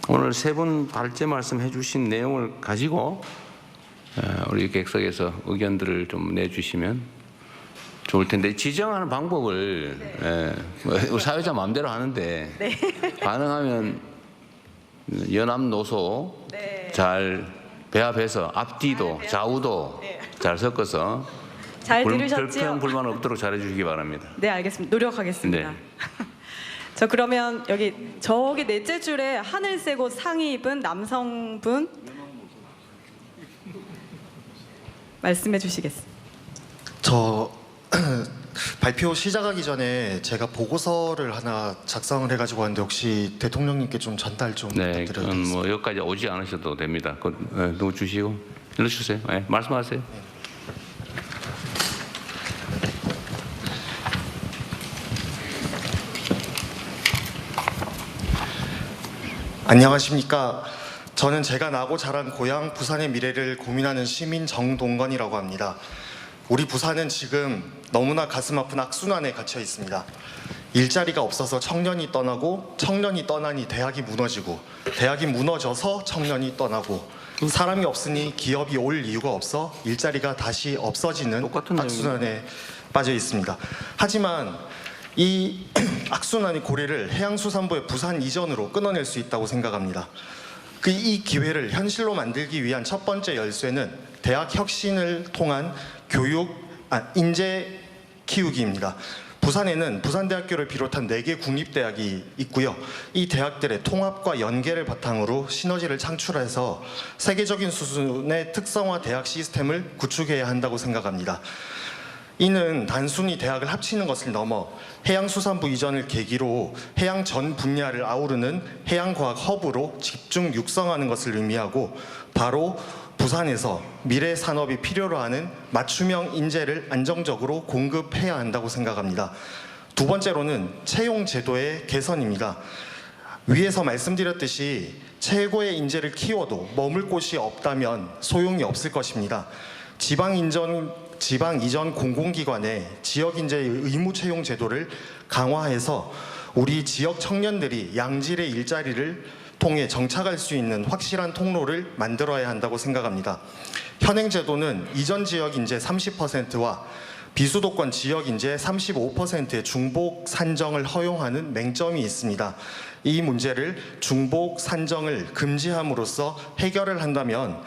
오늘 세 분 발제 말씀해 주신 내용을 가지고 우리 객석에서 의견들을 좀 내주시면 좋을 텐데, 지정하는 방법을 우리 사회자 마음대로 하는데 가능하면 연합노소 잘 배합해서 앞뒤도 좌우도 잘 섞어서 잘 불평 들으셨지요? 불만 없도록 잘해 주시기 바랍니다. 네, 알겠습니다. 노력하겠습니다. 네. 저 그러면 여기 저기 넷째 줄에 하늘색 옷 상의 입은 남성분 말씀해 주시겠습니다. 저 발표 시작하기 전에 제가 보고서를 하나 작성을 해가지고 왔는데 혹시 대통령님께 좀 전달 좀 네, 그건 부탁드리겠습니다. 뭐 여기까지 오지 않으셔도 됩니다. 누구 주시고 일로 주세요. 네, 말씀하세요. 안녕하십니까. 저는 제가 나고 자란 고향 부산의 미래를 고민하는 시민 정동건이라고 합니다. 우리 부산은 지금 너무나 가슴 아픈 악순환에 갇혀 있습니다. 일자리가 없어서 청년이 떠나고, 청년이 떠나니 대학이 무너지고, 대학이 무너져서 청년이 떠나고, 사람이 없으니 기업이 올 이유가 없어 일자리가 다시 없어지는 똑같은 악순환에 빠져 있습니다. 하지만 이 악순환의 고리를 해양수산부의 부산 이전으로 끊어낼 수 있다고 생각합니다. 이 기회를 현실로 만들기 위한 첫 번째 열쇠는 대학 혁신을 통한 인재 키우기입니다. 부산에는 부산대학교를 비롯한 4개 국립대학이 있고요. 이 대학들의 통합과 연계를 바탕으로 시너지를 창출해서 세계적인 수준의 특성화 대학 시스템을 구축해야 한다고 생각합니다. 이는 단순히 대학을 합치는 것을 넘어 해양수산부 이전을 계기로 해양 전 분야를 아우르는 해양과학 허브로 집중 육성하는 것을 의미하고, 바로 부산에서 미래 산업이 필요로 하는 맞춤형 인재를 안정적으로 공급해야 한다고 생각합니다. 두 번째로는 채용 제도의 개선입니다. 위에서 말씀드렸듯이 최고의 인재를 키워도 머물 곳이 없다면 소용이 없을 것입니다. 지방 이전 공공기관의 지역 인재 의무 채용 제도를 강화해서 우리 지역 청년들이 양질의 일자리를 통해 정착할 수 있는 확실한 통로를 만들어야 한다고 생각합니다. 현행 제도는 이전 지역 인재 30%와 비수도권 지역 인재 35%의 중복 산정을 허용하는 맹점이 있습니다. 이 문제를 중복 산정을 금지함으로써 해결을 한다면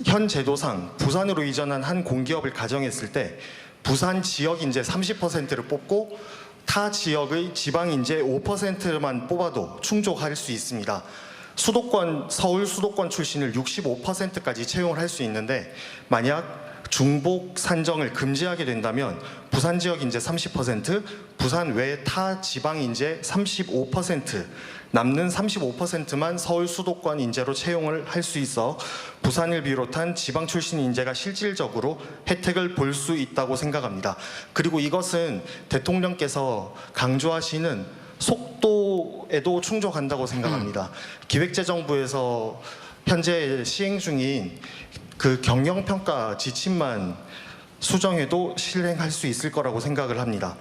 현 제도상 부산으로 이전한 한 공기업을 가정했을 때 부산 지역 인재 30%를 뽑고 타 지역의 지방 인재 5%만 뽑아도 충족할 수 있습니다. 서울 수도권 출신을 65%까지 채용을 할 수 있는데 만약 중복 산정을 금지하게 된다면 부산 지역 인재 30%, 부산 외 타 지방 인재 35%, 남는 35%만 서울 수도권 인재로 채용을 할 수 있어 부산을 비롯한 지방 출신 인재가 실질적으로 혜택을 볼 수 있다고 생각합니다. 그리고 이것은 대통령께서 강조하시는 속도에도 충족한다고 생각합니다. 기획재정부에서 현재 시행 중인 그 경영평가 지침만 수정해도 실행할 수 있을 거라고 생각을 합니다.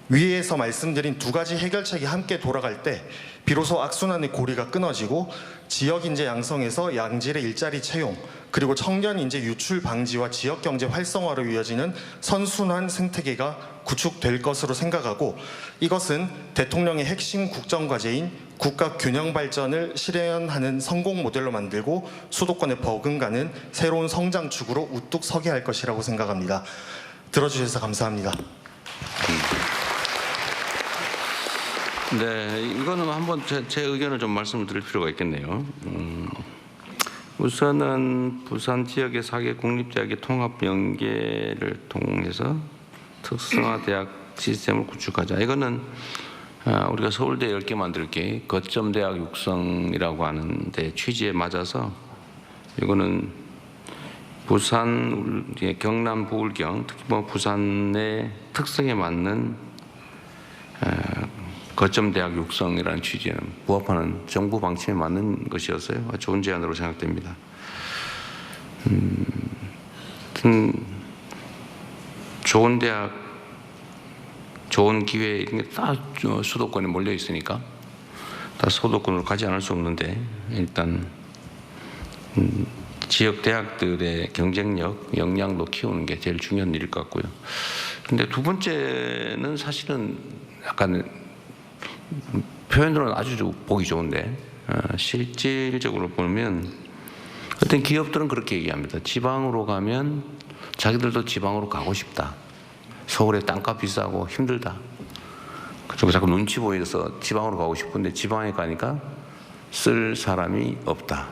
위에서 말씀드린 두 가지 해결책이 함께 돌아갈 때 비로소 악순환의 고리가 끊어지고 지역 인재 양성에서 양질의 일자리 채용 그리고 청년 인재 유출 방지와 지역 경제 활성화로 이어지는 선순환 생태계가 구축될 것으로 생각하고 이것은 대통령의 핵심 국정 과제인 국가 균형 발전을 실현하는 성공 모델로 만들고 수도권에 버금가는 새로운 성장축으로 우뚝 서게 할 것이라고 생각합니다. 들어주셔서 감사합니다. 네, 이거는 한번 제 의견을 좀 말씀을 드릴 필요가 있겠네요. 우선은 부산 지역의 4개 국립대학의 통합 연계를 통해서 특성화 대학 시스템을 구축하자. 이거는 우리가 서울대 10개 만들게 거점 대학 육성이라고 하는데 취지에 맞아서 이거는 부산, 경남, 부울경, 특히 뭐 부산의 특성에 맞는 거점 대학 육성이라는 취지에는 부합하는 정부 방침에 맞는 것이었어요. 좋은 제안으로 생각됩니다. 좋은 대학, 좋은 기회 이런 게 다 수도권에 몰려 있으니까 다 수도권으로 가지 않을 수 없는데 일단 지역 대학들의 경쟁력, 역량도 키우는 게 제일 중요한 일일 것 같고요. 근데 두 번째는 사실은 약간 표현으로는 아주 보기 좋은데 실질적으로 보면 어떤 기업들은 그렇게 얘기합니다. 지방으로 가면 자기들도 지방으로 가고 싶다. 서울에 땅값 비싸고 힘들다. 그리고 자꾸 눈치 보여서 지방으로 가고 싶은데 지방에 가니까 쓸 사람이 없다.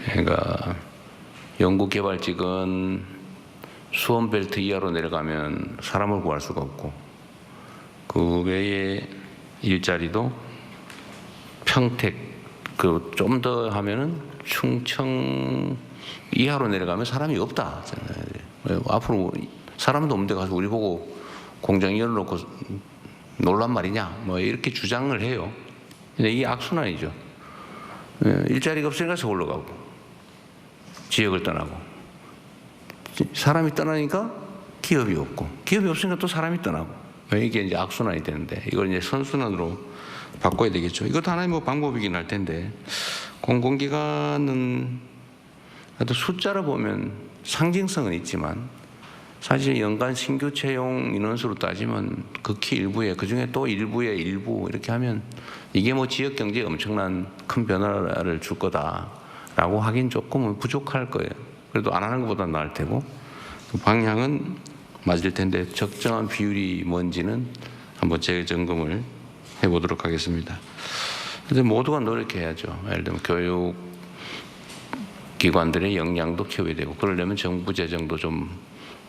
그러니까 연구개발직은 수원벨트 이하로 내려가면 사람을 구할 수가 없고 그 외에 일자리도 평택 그 좀 더 하면은 충청 이하로 내려가면 사람이 없다. 앞으로 사람도 없는 데 가서 우리 보고 공장 열어놓고 놀란 말이냐 뭐 이렇게 주장을 해요. 근데 이게 악순환이죠. 일자리가 없으니까 서울로 가고 지역을 떠나고 사람이 떠나니까 기업이 없고 기업이 없으니까 또 사람이 떠나고 이게 이제 악순환이 되는데 이걸 이제 선순환으로 바꿔야 되겠죠. 이것도 하나의 뭐 방법이긴 할 텐데 공공기관은 숫자로 보면 상징성은 있지만 사실 연간 신규 채용 인원수로 따지면 극히 일부에 그중에 또 일부의 일부 이렇게 하면 이게 뭐 지역 경제에 엄청난 큰 변화를 줄 거다라고 하긴 조금은 부족할 거예요. 그래도 안 하는 것보다 나을 테고 그 방향은 맞을 텐데 적정한 비율이 뭔지는 한번 재점검을 해보도록 하겠습니다. 근데 모두가 노력해야죠. 예를 들면 교육 기관들의 역량도 키워야 되고 그러려면 정부 재정도 좀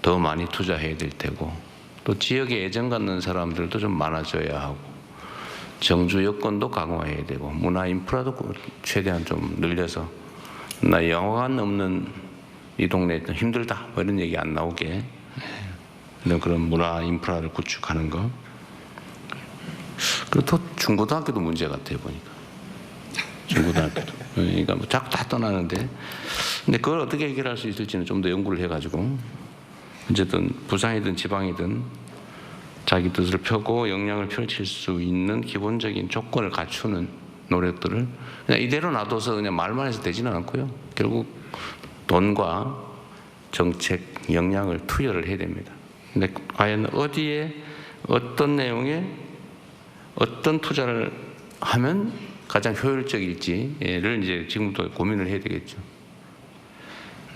더 많이 투자해야 될 테고 또 지역에 애정 갖는 사람들도 좀 많아져야 하고 정주 여건도 강화해야 되고 문화 인프라도 최대한 좀 늘려서 나 영화관 없는 이 동네 힘들다 뭐 이런 얘기 안 나오게 그런 문화 인프라를 구축하는 거. 그리고 또 중고등학교도 문제 같아요 보니까. 중고등학교도. 그러니까 뭐 자꾸 다 떠나는데 근데 그걸 어떻게 해결할 수 있을지는 좀 더 연구를 해가지고 어쨌든 부산이든 지방이든 자기 뜻을 펴고 역량을 펼칠 수 있는 기본적인 조건을 갖추는 노력들을 그냥 이대로 놔둬서 그냥 말만 해서 되지는 않고요. 결국 돈과 정책, 역량을 투여를 해야 됩니다. 근데 과연 어디에 어떤 내용에 어떤 투자를 하면 가장 효율적일지를 이제 지금부터 고민을 해야 되겠죠.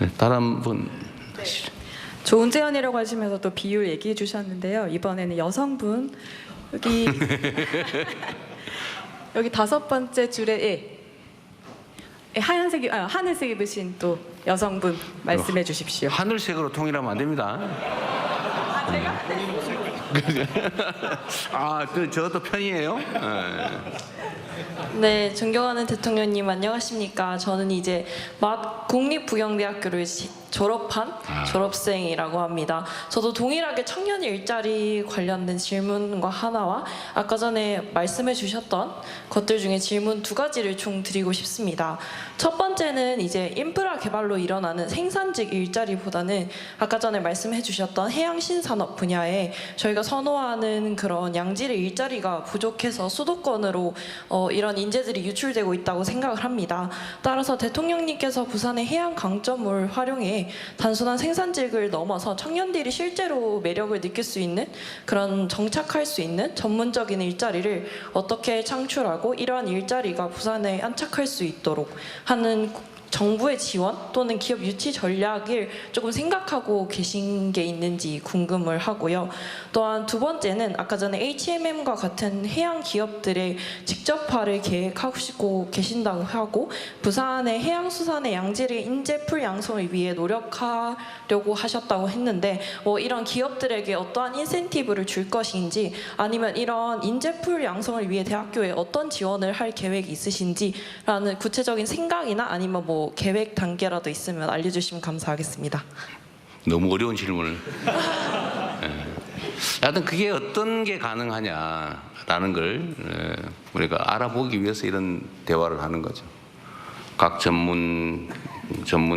네, 다른 분. 좋은 제안이라고 하시면서 또 비율 얘기해 주셨는데요. 이번에는 여성분 여기 여기 5번째 줄에 하얀색 하늘색 입으신 또 여성분 말씀해 주십시오. 하늘색으로 통일하면 안 됩니다. 아, 저것도 편이에요? 네, 존경하는 대통령님 안녕하십니까? 저는 이제 막 국립부경대학교를 졸업한 졸업생이라고 합니다. 저도 동일하게 청년 일자리 관련된 질문과 하나와 아까 전에 말씀해 주셨던 것들 중에 질문 2가지를 총 드리고 싶습니다. 첫 번째는 이제 인프라 개발로 일어나는 생산직 일자리보다는 아까 전에 말씀해 주셨던 해양 신산업 분야에 저희가 선호하는 그런 양질의 일자리가 부족해서 수도권으로 이런 인재들이 유출되고 있다고 생각을 합니다. 따라서 대통령님께서 부산의 해양 강점을 활용해 단순한 생산직을 넘어서 청년들이 실제로 매력을 느낄 수 있는 그런 정착할 수 있는 전문적인 일자리를 어떻게 창출하고 이러한 일자리가 부산에 안착할 수 있도록 하는 정부의 지원 또는 기업 유치 전략을 조금 생각하고 계신 게 있는지 궁금을 하고요. 또한 2번째는 아까 전에 HMM과 같은 해양 기업들의 직접화를 계획하시고 계신다고 하고 부산의 해양수산의 양질의 인재풀 양성을 위해 노력하려고 하셨다고 했는데 이런 기업들에게 어떠한 인센티브를 줄 것인지 아니면 이런 인재풀 양성을 위해 대학교에 어떤 지원을 할 계획이 있으신지라는 구체적인 생각이나 아니면 계획 단계라도 있으면 알려주시면 감사하겠습니다. 너무 어려운 질문을. 하여튼 그게 어떤 게 가능하냐라는 걸 우리가 알아보기 위해서 이런 대화를 하는 거죠. 각 전문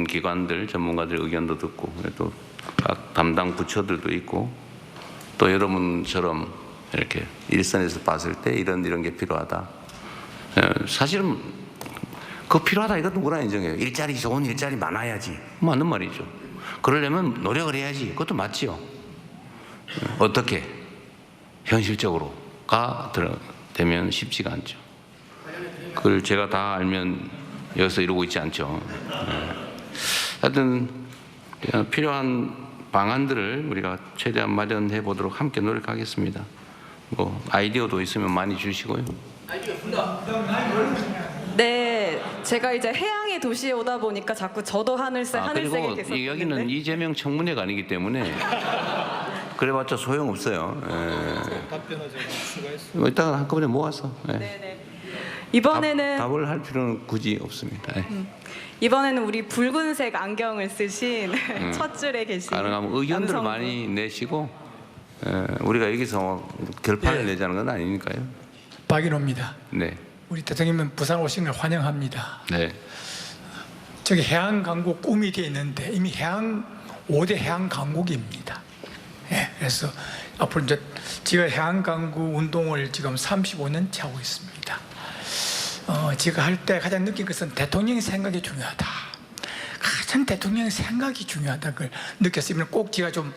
기관들, 전문가들 의견도 듣고 또 각 담당 부처들도 있고 또 여러분처럼 이렇게 일선에서 봤을 때 이런 게 필요하다. 사실은 그거 필요하다 이거 누구나 인정해요. 좋은 일자리 많아야지. 맞는 말이죠. 그러려면 노력을 해야지. 그것도 맞지요. 어떻게? 현실적으로가 되면 쉽지가 않죠. 그걸 제가 다 알면 여기서 이러고 있지 않죠. 하여튼 필요한 방안들을 우리가 최대한 마련해 보도록 함께 노력하겠습니다. 아이디어도 있으면 많이 주시고요. 네, 제가 이제 해양의 도시에 오다 보니까 자꾸 저도 하늘색에 그리고 계속 여기는 보는데. 이재명 청문회가 아니기 때문에 그래봤자 소용없어요. 이따가 한꺼번에 모아서 이번에는 답을 할 필요는 굳이 없습니다. 이번에는 우리 붉은색 안경을 쓰신 첫 줄에 계신 가능하면 의견들을 남성분. 많이 내시고 우리가 여기서 결판을 내자는 건 아니니까요. 박인호입니다. 네, 우리 대통령님 부산 오신 걸 환영합니다. 네. 저기 해양 강국 꿈이 되어 있는데 이미 5대 해양 강국입니다. 그래서 앞으로 이제 제가 해양 강국 운동을 지금 35년째 하고 있습니다. 제가 할 때 가장 느낀 것은 대통령의 생각이 중요하다. 가장 대통령의 생각이 중요하다. 그걸 느꼈으면 꼭 제가 좀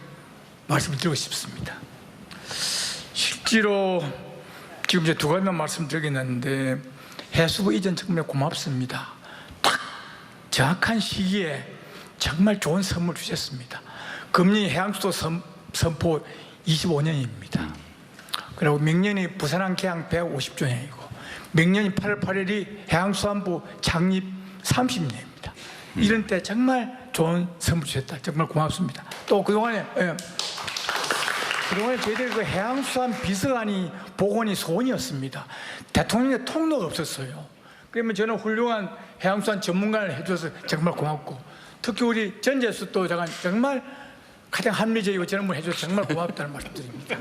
말씀을 드리고 싶습니다. 실제로 지금 이제 2가지만 말씀드리겠는데 해수부 이전 정말 고맙습니다. 딱 정확한 시기에 정말 좋은 선물 주셨습니다. 금리 해양수도 선포 25년입니다. 그리고明년이 부산항 개항 150주년이고明년이 8월 8일이 해양수산부 창립 30년입니다. 이런 때 정말 좋은 선물 주셨다. 정말 고맙습니다. 또 그동안에 저희들 그 해양수산 비서관이 복원이 소원이었습니다. 대통령의 통로가 없었어요. 그러면 저는 훌륭한 해양수산 전문가를 해줘서 정말 고맙고 특히 우리 전재수 또 정말 가장 합리적이고 저런 분 해줘서 정말 고맙다는 말씀드립니다.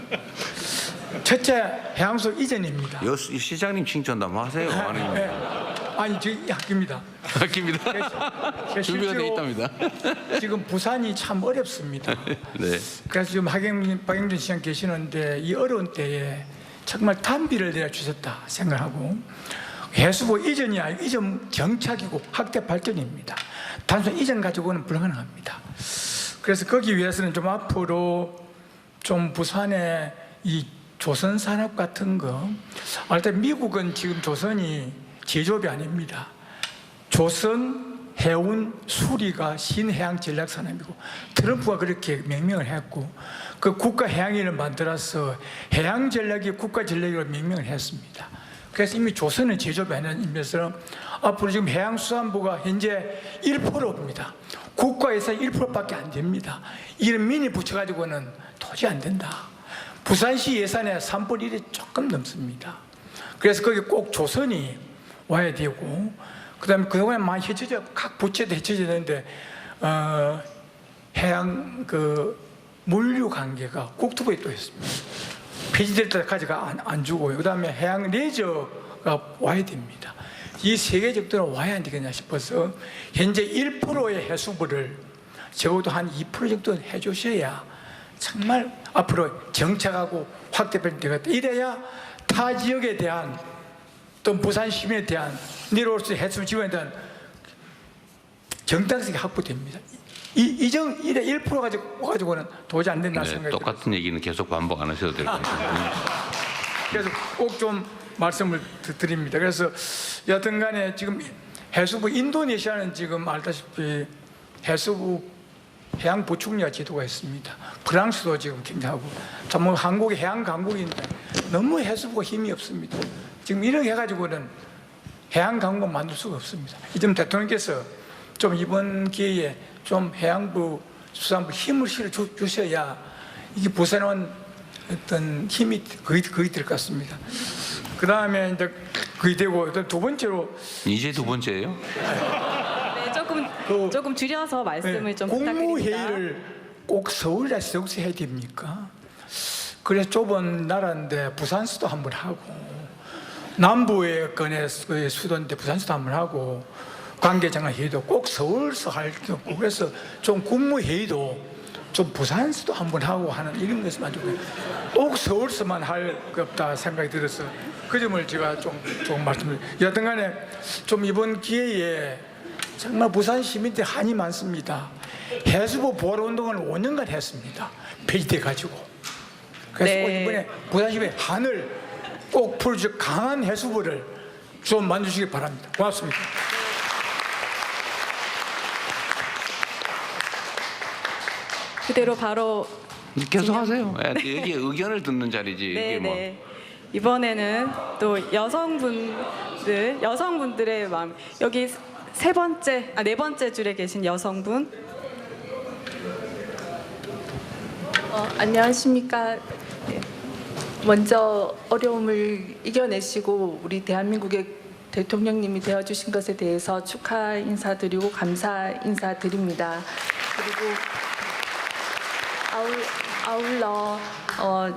첫째 해양수 이전입니다. 시장님 칭찬 좀 하세요. 아니 저희 학교입니다. 아낍니다. 준비가 돼 있답니다. 지금 부산이 참 어렵습니다. 네. 그래서 지금 박영준 시장 계시는데 이 어려운 때에 정말 단비를 내려주셨다 생각하고 해수부 이전이 아니고 이전 정착이고 학대 발전입니다. 단순 이전 가지고는 불가능합니다. 그래서 거기 위해서는 좀 앞으로 좀 부산에 이 조선 산업 같은 거, 일단 미국은 지금 조선이 제조업이 아닙니다. 조선 해운 수리가 신해양 전략 산업이고 트럼프가 그렇게 명명을 했고 그 국가 해양위를 만들어서 해양 전략이 국가 전략으로 명명을 했습니다. 그래서 이미 조선은 제조업이 아니라는 의미에서 앞으로 지금 해양수산부가 현재 1%입니다. 국가에서 1%밖에 안 됩니다. 이런 민이 붙여가지고는 도저히 안 된다. 부산시 예산의 3분의 1이 조금 넘습니다. 그래서 거기 꼭 조선이 와야 되고, 그 다음에 그동안에 많이 헤쳐져, 각 부처도 헤쳐져야 되는데, 해양 물류 관계가 국토부에 또 있습니다. 폐지될 때까지가 안 주고요. 그 다음에 해양 레저가 와야 됩니다. 이 세 개 정도는 와야 안 되겠냐 싶어서 현재 1%의 해수부를 적어도 한 2% 정도는 해주셔야 정말 앞으로 정착하고 확대될 때가 있다. 이래야 타 지역에 대한 또 부산 시민에 대한 내려올 수 있는 해수 지원에 대한 정당성이 확보됩니다. 이래 1% 가지고는 도저히 안 된다는 생각이 들어요. 똑같은 얘기는 계속 반복 안 하셔도 될 것 같아요. 그래서 꼭 좀 말씀을 드립니다. 그래서 여튼간에 지금 해수부 인도네시아는 지금 알다시피 해수부 해양 보충력 제도가 있습니다. 프랑스도 지금 굉장하고 참 한국이 해양 강국인데 너무 해수부가 힘이 없습니다. 지금 이렇게 해가지고는 해양 강국 만들 수가 없습니다. 이 점 대통령께서 좀 이번 기회에 좀 해양부 수산부 힘을 실어 주셔야 이게 부산은 어떤 힘이 거의 될 것 같습니다. 그 다음에 이제 거의 되고 두 번째로 이제 두 번째예요? 네, 조금 줄여서 말씀을 좀 부탁드립니다. 국무회의를 꼭 서울에서 여기서 해야 됩니까? 그래서 좁은 나라인데 부산서도 한번 하고 남부의 건의 수도인데 부산서도 한번 하고 관계장관 회의도 꼭 서울서 할 게 없고 그래서 좀 국무회의도 좀 부산서도 한번 하고 하는 이런 것만 꼭 서울서만 할 게 없다 생각이 들어서 그 점을 제가 좀 말씀을 여튼간에 좀 이번 기회에 정말 부산 시민들 한이 많습니다. 해수부 보호 운동을 5년간 했습니다. 폐지돼 가지고 그래서 네. 꼭 이번에 부산 시민 한을 꼭 풀어주 강한 해수부를 좀 만드시기 바랍니다. 고맙습니다. 그대로 바로 계속 하세요. 이게 의견을 듣는 자리지. 이게 뭐. 네. 이번에는 또 여성분들의 마음 여기 네 번째 줄에 계신 여성분. 안녕하십니까. 네. 먼저 어려움을 이겨내시고 우리 대한민국의 대통령님이 되어주신 것에 대해서 축하 인사드리고 감사 인사드립니다. 그리고 아울러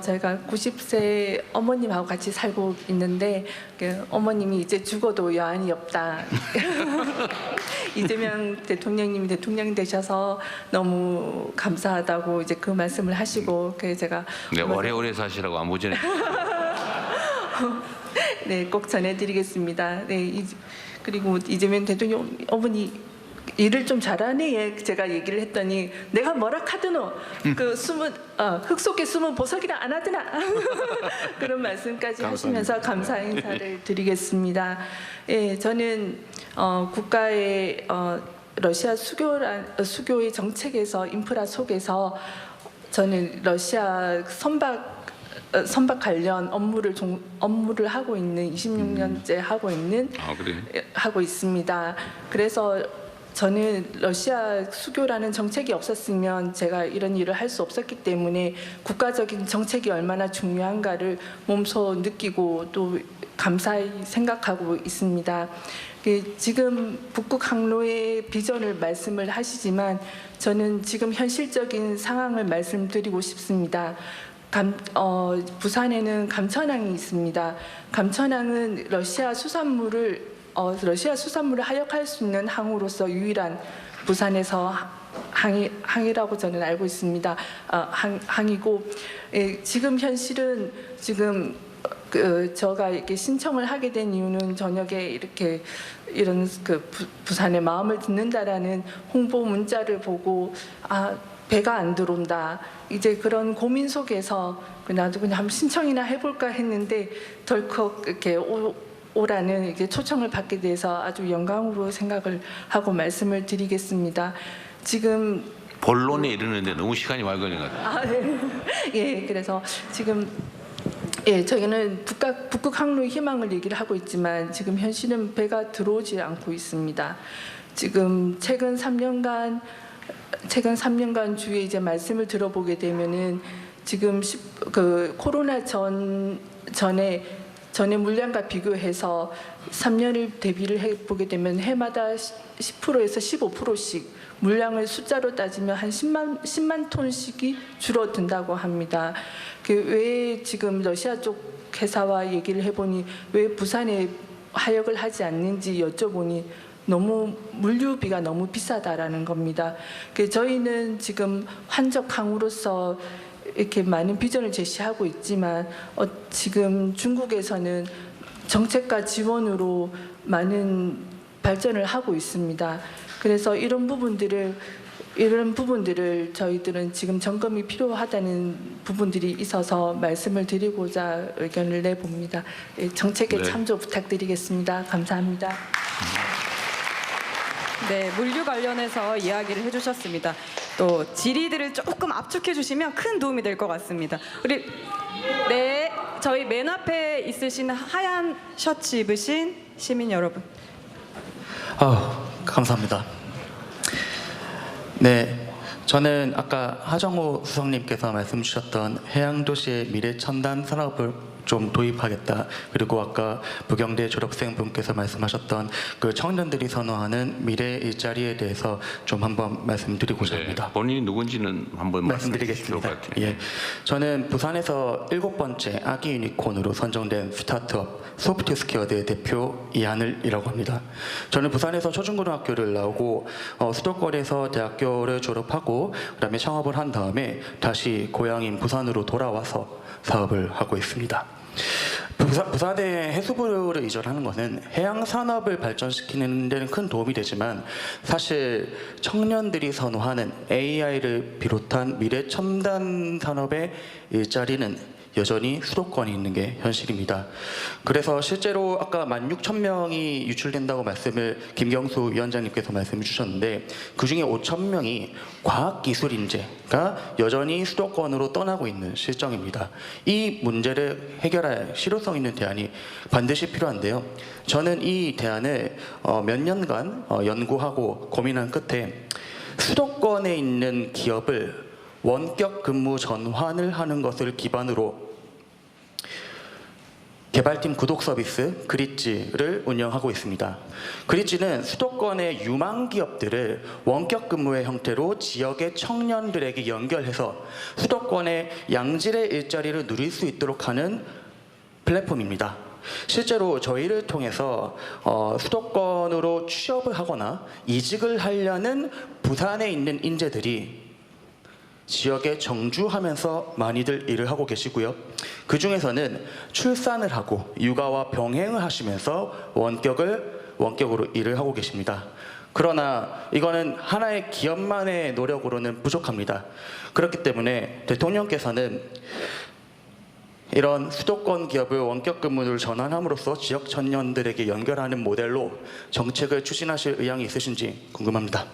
저희가 90세 어머님하고 같이 살고 있는데 어머님이 이제 죽어도 여한이 없다. 이재명 대통령님이 대통령 되셔서 너무 감사하다고 이제 그 말씀을 하시고 그래서 제가 네, 오래오래 사시라고 안부 전해. 네, 꼭 전해드리겠습니다. 네, 그리고 이재명 대통령 어머니 일을 좀 잘하네. 제가 얘기를 했더니 내가 뭐라 카드노 흙 속에 숨은 보석이라 안 하드나 그런 말씀까지 하시면서 감사 인사를 드리겠습니다. 예, 저는 국가의 러시아 수교의 정책에서 인프라 속에서 저는 러시아 선박 관련 업무를 하고 있는 26년째 하고 있습니다. 그래서 저는 러시아 수교라는 정책이 없었으면 제가 이런 일을 할 수 없었기 때문에 국가적인 정책이 얼마나 중요한가를 몸소 느끼고 또 감사히 생각하고 있습니다. 지금 북극 항로의 비전을 말씀을 하시지만 저는 지금 현실적인 상황을 말씀드리고 싶습니다. 부산에는 감천항이 있습니다. 감천항은 러시아 수산물을 하역할 수 있는 항으로서 유일한 부산에서 항이라고 저는 알고 있습니다. 항이고 지금 현실은 지금 제가 이렇게 신청을 하게 된 이유는 저녁에 이렇게 이런 부산의 마음을 듣는다라는 홍보 문자를 보고 배가 안 들어온다. 이제 그런 고민 속에서 나도 그냥 한번 신청이나 해볼까 했는데 덜컥 이렇게 오라는 이게 초청을 받게 돼서 아주 영광으로 생각을 하고 말씀을 드리겠습니다. 지금 본론에 이르는데 너무 시간이 많이 걸린 것 같아요. 네. 예, 그래서 지금 저희는 북극 항로의 희망을 얘기를 하고 있지만 지금 현실은 배가 들어오지 않고 있습니다. 지금 최근 3년간 주위에 이제 말씀을 들어보게 되면은 지금 그 코로나 전에 물량과 비교해서 3년을 대비를 해보게 되면 해마다 10%에서 15%씩 물량을 숫자로 따지면 한 10만 톤씩이 줄어든다고 합니다. 왜 지금 러시아 쪽 회사와 얘기를 해보니 왜 부산에 하역을 하지 않는지 여쭤보니 너무 물류비가 너무 비싸다라는 겁니다. 저희는 지금 환적 항우로서 이렇게 많은 비전을 제시하고 있지만 지금 중국에서는 정책과 지원으로 많은 발전을 하고 있습니다. 그래서 이런 부분들을 저희들은 지금 점검이 필요하다는 부분들이 있어서 말씀을 드리고자 의견을 내봅니다. 정책에 네. 참조 부탁드리겠습니다. 감사합니다. 네, 물류 관련해서 이야기를 해주셨습니다. 또 질의들을 조금 압축해 주시면 큰 도움이 될 것 같습니다. 저희 맨 앞에 있으신 하얀 셔츠 입으신 시민 여러분. 감사합니다. 네, 저는 아까 하정우 수석님께서 말씀 주셨던 해양도시의 미래 첨단 산업을 좀 도입하겠다. 그리고 아까 부경대 졸업생 분께서 말씀하셨던 그 청년들이 선호하는 미래 일자리에 대해서 좀 한번 말씀드리고자 합니다. 본인이 누군지는 한번 말씀드리겠습니다. 말씀해 주실 것 같아요. 예, 저는 부산에서 7번째 아기 유니콘으로 선정된 스타트업 소프트스퀘어드의 대표 이하늘이라고 합니다. 저는 부산에서 초중고등학교를 나오고 수도권에서 대학교를 졸업하고 그다음에 창업을 한 다음에 다시 고향인 부산으로 돌아와서 사업을 하고 있습니다. 부산에 해수부를 이전하는 것은 해양 산업을 발전시키는 데는 큰 도움이 되지만 사실 청년들이 선호하는 AI를 비롯한 미래 첨단 산업의 일자리는 여전히 수도권에 있는 게 현실입니다. 그래서 실제로 아까 16,000명이 유출된다고 말씀을 김경수 위원장님께서 말씀해 주셨는데 그중에 5,000명이 과학기술 인재가 여전히 수도권으로 떠나고 있는 실정입니다. 이 문제를 해결할 실효성 있는 대안이 반드시 필요한데요. 저는 이 대안을 몇 년간 연구하고 고민한 끝에 수도권에 있는 기업을 원격 근무 전환을 하는 것을 기반으로 개발팀 구독 서비스 그릿지를 운영하고 있습니다. 그릿지는 수도권의 유망 기업들을 원격 근무의 형태로 지역의 청년들에게 연결해서 수도권의 양질의 일자리를 누릴 수 있도록 하는 플랫폼입니다. 실제로 저희를 통해서 수도권으로 취업을 하거나 이직을 하려는 부산에 있는 인재들이 지역에 정주하면서 많이들 일을 하고 계시고요. 그 중에서는 출산을 하고 육아와 병행을 하시면서 원격으로 일을 하고 계십니다. 그러나 이거는 하나의 기업만의 노력으로는 부족합니다. 그렇기 때문에 대통령께서는 이런 수도권 기업을 원격 근무를 전환함으로써 지역 청년들에게 연결하는 모델로 정책을 추진하실 의향이 있으신지 궁금합니다.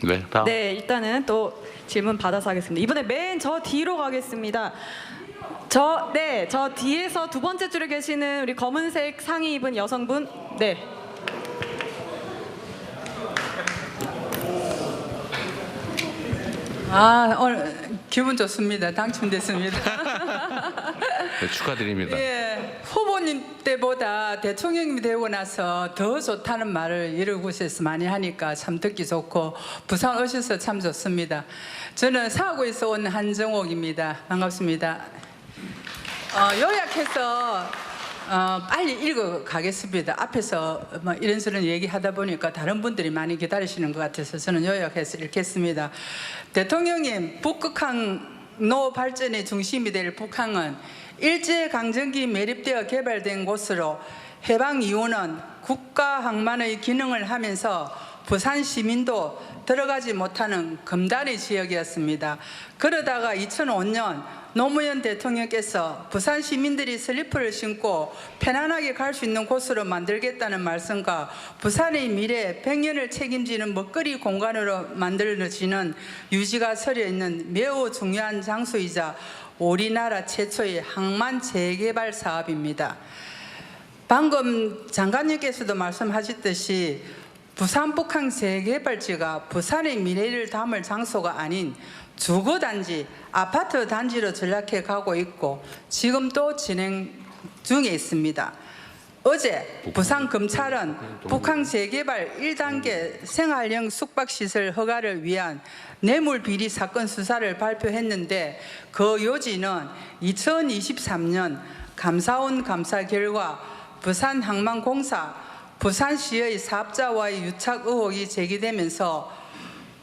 네, 다음. 네, 일단은 또 질문 받아서 하겠습니다. 이번에 맨 저 뒤로 가겠습니다. 저 뒤에서 두 번째 줄에 계시는 우리 검은색 상의 입은 여성분. 네. 오늘 기분 좋습니다. 당첨됐습니다. 네, 축하드립니다. 예, 후보님 때보다 대통령님이 되고 나서 더 좋다는 말을 이런 곳에서 많이 하니까 참 듣기 좋고 부산 오셔서 참 좋습니다. 저는 사고에서 온 한정옥입니다. 반갑습니다. 요약해서 빨리 읽어 가겠습니다. 앞에서 뭐 이런저런 얘기하다 보니까 다른 분들이 많이 기다리시는 것 같아서 저는 요약해서 읽겠습니다. 대통령님, 북극항로 발전의 중심이 될 북항은 일제강점기 매립되어 개발된 곳으로 해방 이후는 국가항만의 기능을 하면서 부산 시민도 들어가지 못하는 금단의 지역이었습니다. 그러다가 2005년 노무현 대통령께서 부산 시민들이 슬리퍼를 신고 편안하게 갈 수 있는 곳으로 만들겠다는 말씀과 부산의 미래 100년을 책임지는 먹거리 공간으로 만들어지는 유지가 서려 있는 매우 중요한 장소이자 우리나라 최초의 항만 재개발 사업입니다. 방금 장관님께서도 말씀하셨듯이 부산 북항 재개발지가 부산의 미래를 담을 장소가 아닌 주거단지, 아파트 단지로 전락해 가고 있고 지금 또 진행 중에 있습니다. 어제 부산검찰은 북항 재개발 1단계 생활형 숙박시설 허가를 위한 뇌물비리 사건 수사를 발표했는데 그 요지는 2023년 감사원 감사 결과 부산항만공사 부산시의 사업자와의 유착 의혹이 제기되면서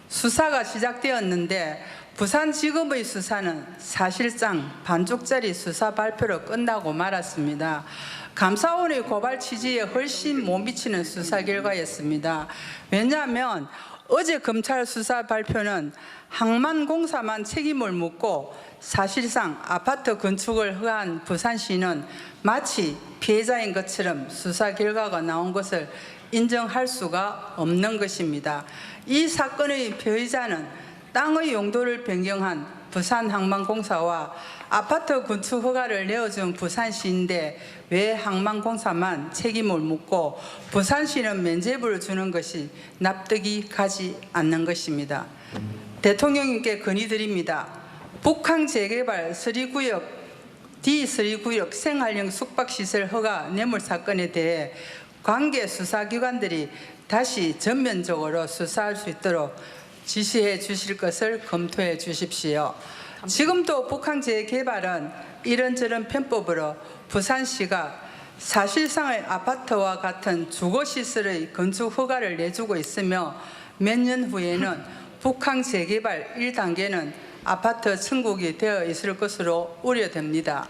수사가 시작되었는데 부산지검의 수사는 사실상 반쪽짜리 수사 발표로 끝나고 말았습니다. 감사원의 고발 취지에 훨씬 못 미치는 수사 결과였습니다. 왜냐하면 어제 검찰 수사 발표는 항만공사만 책임을 묻고 사실상 아파트 건축을 허가한 부산시는 마치 피해자인 것처럼 수사 결과가 나온 것을 인정할 수가 없는 것입니다. 이 사건의 피해자는 땅의 용도를 변경한 부산항만공사와 아파트 건축 허가를 내어준 부산시인데 왜 항만공사만 책임을 묻고 부산시는 면죄부를 주는 것이 납득이 가지 않는 것입니다. 대통령님께 건의드립니다. 북항 재개발 3구역, D3구역 생활형 숙박시설 허가 뇌물 사건에 대해 관계 수사기관들이 다시 전면적으로 수사할 수 있도록 지시해 주실 것을 검토해 주십시오. 지금도 북항 재개발은 이런저런 편법으로 부산시가 사실상의 아파트와 같은 주거시설의 건축 허가를 내주고 있으며 몇 년 후에는 북항 재개발 1단계는 아파트 천국이 되어 있을 것으로 우려됩니다.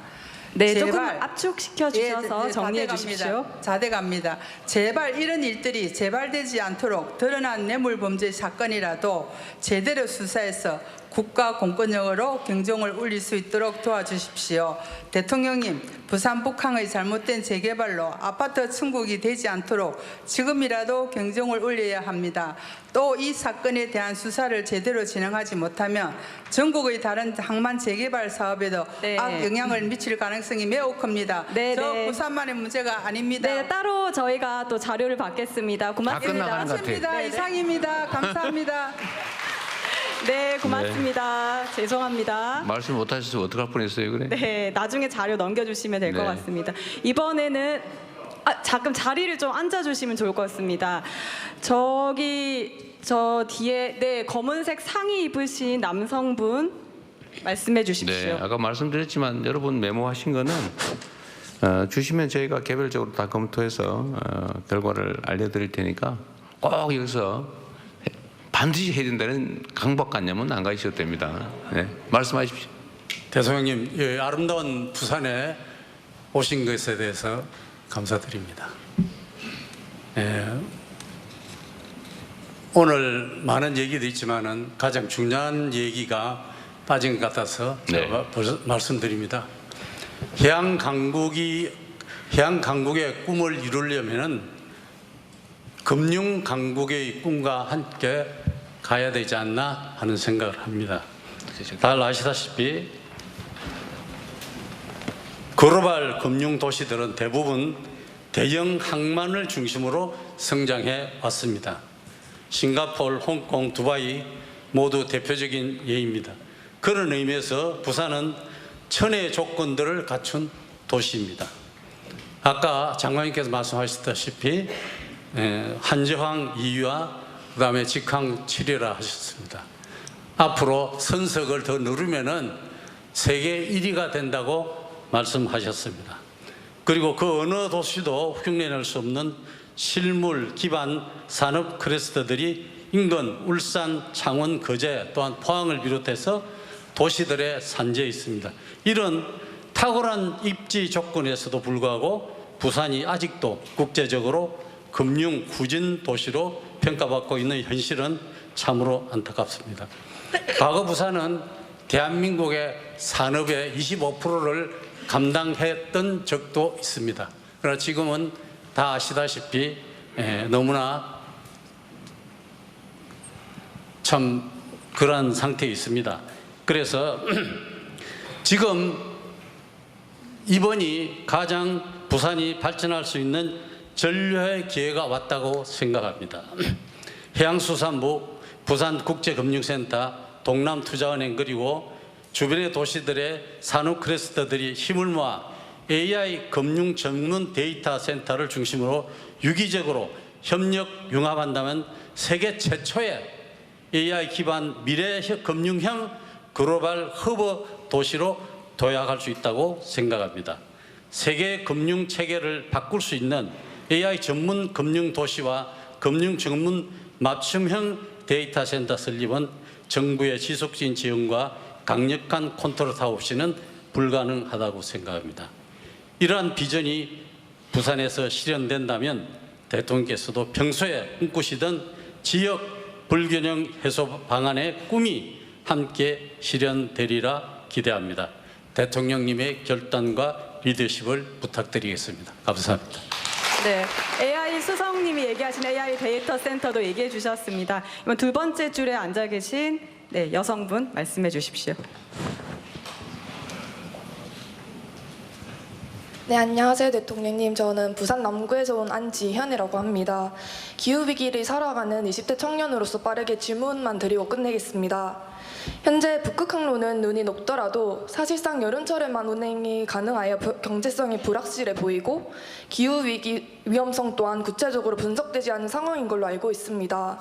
네, 조금 압축시켜 주셔서 예, 정리해 자대 주십시오. 갑니다. 자대 갑니다. 제발 이런 일들이 재발되지 않도록 드러난 뇌물범죄 사건이라도 제대로 수사해서 국가 공권력으로 경종을 울릴 수 있도록 도와주십시오. 대통령님, 부산 북항의 잘못된 재개발로 아파트 천국이 되지 않도록 지금이라도 경종을 울려야 합니다. 또 이 사건에 대한 수사를 제대로 진행하지 못하면 전국의 다른 항만 재개발 사업에도 네. 악영향을 미칠 가능성이 매우 큽니다. 네, 저 네. 부산만의 문제가 아닙니다. 네, 따로 저희가 또 자료를 받겠습니다. 고맙습니다. 끝나가는 것 같아요. 맞습니다. 네, 네. 이상입니다. 감사합니다. 네, 고맙습니다. 죄송합니다. 말씀 못 하셔서 어떡할 뻔했어요, 그래? 네, 나중에 자료 넘겨주시면 될 것 네. 같습니다. 이번에는 잠깐 자리를 좀 앉아주시면 좋을 것 같습니다. 저기 저 뒤에 네 검은색 상의 입으신 남성분 말씀해 주십시오. 네, 아까 말씀드렸지만 여러분 메모하신 거는 주시면 저희가 개별적으로 다 검토해서 결과를 알려드릴 테니까 꼭 여기서 반드시 해야 된다는 강박관념은 안 가지셔도 됩니다. 네, 말씀하십시오. 대통령님, 예, 아름다운 부산에 오신 것에 대해서 감사드립니다. 예, 오늘 많은 얘기도 있지만은 가장 중요한 얘기가 빠진 것 같아서 네. 제가 말씀드립니다. 해양 강국의 꿈을 이루려면은 금융 강국의 꿈과 함께 가야 되지 않나 하는 생각을 합니다. 잘 아시다시피 글로벌 금융 도시들은 대부분 대형 항만을 중심으로 성장해 왔습니다. 싱가포르, 홍콩, 두바이 모두 대표적인 예입니다. 그런 의미에서 부산은 천혜의 조건들을 갖춘 도시입니다. 아까 장관님께서 말씀하셨다시피 한저항 2위와 그다음에 직항 7위라 하셨습니다. 앞으로 선석을 더 누르면은 세계 1위가 된다고 말씀하셨습니다. 그리고 그 어느 도시도 흉내낼 수 없는 실물 기반 산업 클러스터들이 인근, 울산, 창원, 거제 또한 포항을 비롯해서 도시들의 산재에 있습니다. 이런 탁월한 입지 조건에서도 불구하고 부산이 아직도 국제적으로 금융 후진 도시로 평가받고 있는 현실은 참으로 안타깝습니다. 과거 부산은 대한민국의 산업의 25%를 감당했던 적도 있습니다. 그러나 지금은 다 아시다시피 너무나 참 그러한 상태에 있습니다. 그래서 지금 이번이 가장 부산이 발전할 수 있는 전류의 기회가 왔다고 생각합니다. 해양수산부, 부산국제금융센터, 동남투자은행 그리고 주변의 도시들의 산업 클러스터들이 힘을 모아 AI 금융 전문 데이터 센터를 중심으로 유기적으로 협력 융합한다면 세계 최초의 AI 기반 미래 금융형 글로벌 허브 도시로 도약할 수 있다고 생각합니다. 세계 금융 체계를 바꿀 수 있는 AI 전문 금융 도시와 금융 전문 맞춤형 데이터 센터 설립은 정부의 지속적인 지원과 강력한 컨트롤 없이는 불가능하다고 생각합니다. 이러한 비전이 부산에서 실현된다면 대통령께서도 평소에 꿈꾸시던 지역 불균형 해소 방안의 꿈이 함께 실현되리라 기대합니다. 대통령님의 결단과 리더십을 부탁드리겠습니다. 감사합니다. 네, AI 수석님이 얘기하신 AI 데이터 센터도 얘기해 주셨습니다. 이번 두 번째 줄에 앉아 계신 여성분 말씀해 주십시오. 네, 안녕하세요 대통령님. 저는 부산 남구에서 온 안지현이라고 합니다. 기후위기를 살아가는 20대 청년으로서 빠르게 질문만 드리고 끝내겠습니다. 현재 북극항로는 눈이 녹더라도 사실상 여름철에만 운행이 가능하여 경제성이 불확실해 보이고 기후위기 위험성 또한 구체적으로 분석되지 않은 상황인 걸로 알고 있습니다.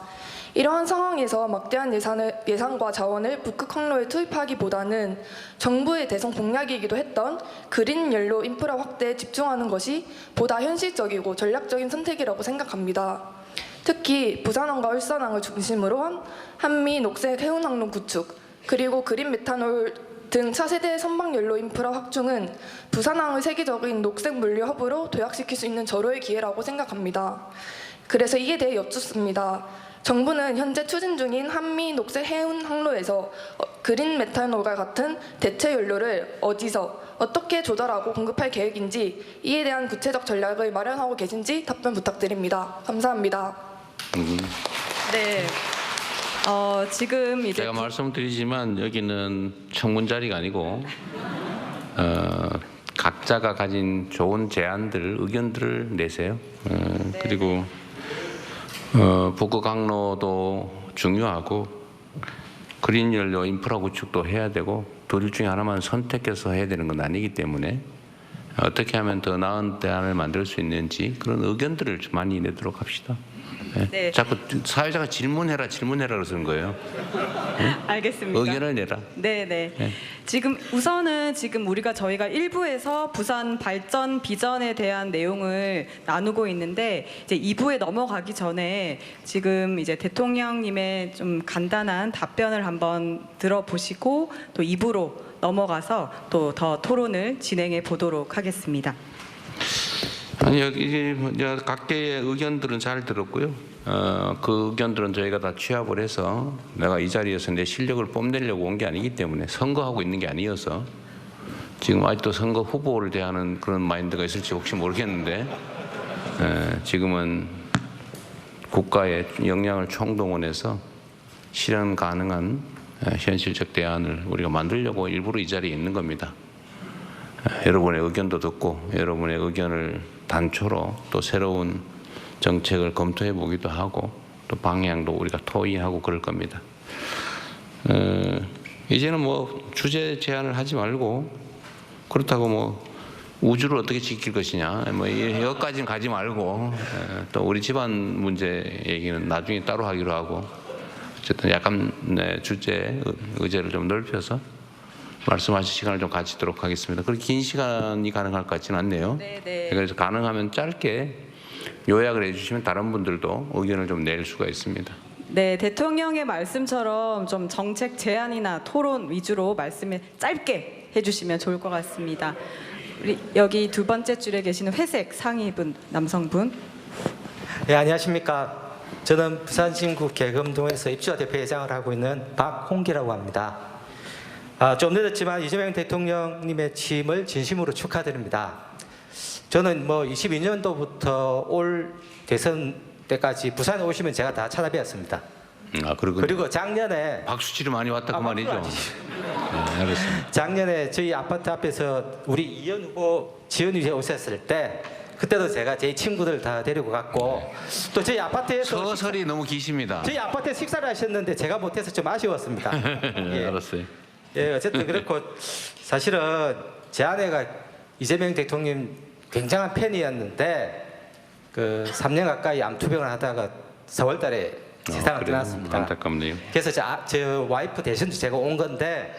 이러한 상황에서 막대한 예산과 자원을 북극항로에 투입하기보다는 정부의 대선 공약이기도 했던 그린 연료 인프라 확대에 집중하는 것이 보다 현실적이고 전략적인 선택이라고 생각합니다. 특히 부산항과 울산항을 중심으로 한 한미 녹색 해운항로 구축, 그리고 그린 메탄올 등 차세대 선박연료 인프라 확충은 부산항을 세계적인 녹색 물류 허브로 도약시킬 수 있는 절호의 기회라고 생각합니다. 그래서 이에 대해 여쭙습니다. 정부는 현재 추진 중인 한미 녹색 해운 항로에서 그린 메탄올과 같은 대체 연료를 어디서 어떻게 조달하고 공급할 계획인지 이에 대한 구체적 전략을 마련하고 계신지 답변 부탁드립니다. 감사합니다. 네. 지금 이제 제가 말씀드리지만 여기는 청문 자리가 아니고 각자가 가진 좋은 제안들, 의견들을 내세요. 그리고 북극항로도 중요하고 그린 연료 인프라 구축도 해야 되고 둘 중에 하나만 선택해서 해야 되는 건 아니기 때문에 어떻게 하면 더 나은 대안을 만들 수 있는지 그런 의견들을 좀 많이 내도록 합시다. 네. 자꾸 사회자가 질문해라 그러는 거예요. 알겠습니다. 의견을 내라. 네네. 우선은 저희가 1부에서 부산 발전 비전에 대한 내용을 나누고 있는데 이제 2부에 넘어가기 전에 지금 이제 대통령님의 좀 간단한 답변을 한번 들어보시고 또 2부로 넘어가서 또 더 토론을 진행해 보도록 하겠습니다. 아니 여기 각계의 의견들은 잘 들었고요. 그 의견들은 저희가 다 취합을 해서 내가 이 자리에서 내 실력을 뽐내려고 온 게 아니기 때문에 선거하고 있는 게 아니어서 지금 아직도 선거 후보를 대하는 그런 마인드가 있을지 혹시 모르겠는데 지금은 국가의 역량을 총동원해서 실현 가능한 현실적 대안을 우리가 만들려고 일부러 이 자리에 있는 겁니다. 여러분의 의견도 듣고 여러분의 의견을 단초로 또 새로운 정책을 검토해 보기도 하고 또 방향도 우리가 토의하고 그럴 겁니다. 이제는 뭐 주제 제안을 하지 말고 그렇다고 뭐 우주를 어떻게 지킬 것이냐 뭐 여기까지는 가지 말고 또 우리 집안 문제 얘기는 나중에 따로 하기로 하고 어쨌든 약간 주제 의제를 좀 넓혀서 말씀하실 시간을 좀 가지도록 하겠습니다. 그렇게 긴 시간이 가능할 것 같지는 않네요. 네네. 그래서 가능하면 짧게 요약을 해주시면 다른 분들도 의견을 좀 낼 수가 있습니다. 네, 대통령의 말씀처럼 좀 정책 제안이나 토론 위주로 말씀을 짧게 해주시면 좋을 것 같습니다. 우리 여기 두 번째 줄에 계시는 회색 상의분 남성분. 네, 안녕하십니까. 저는 부산진구 계금동에서 입주자 대표회장을 하고 있는 박홍기라고 합니다. 좀 늦었지만 이재명 대통령님의 취임을 진심으로 축하드립니다. 저는 22년도부터 올 대선 때까지 부산에 오시면 제가 다 찾아뵈었습니다. 그리고 작년에 박수치를 많이 왔다 그 말이죠. 네, 알겠습니다. 작년에 저희 아파트 앞에서 우리 이현 후보 지원이 오셨을 때 그때도 제가 제 친구들 다 데리고 갔고 또 저희 아파트에서 서설이 너무 기십니다. 저희 아파트에 식사를 하셨는데 제가 못해서 좀 아쉬웠습니다. 예. 알았어요. 예, 어쨌든 그렇고 사실은 제 아내가 이재명 대통령 굉장한 팬이었는데 그 3년 가까이 암투병을 하다가 4월달에 세상을 떠났습니다. 안타깝네요. 그래서 저 와이프 대신 제가 온 건데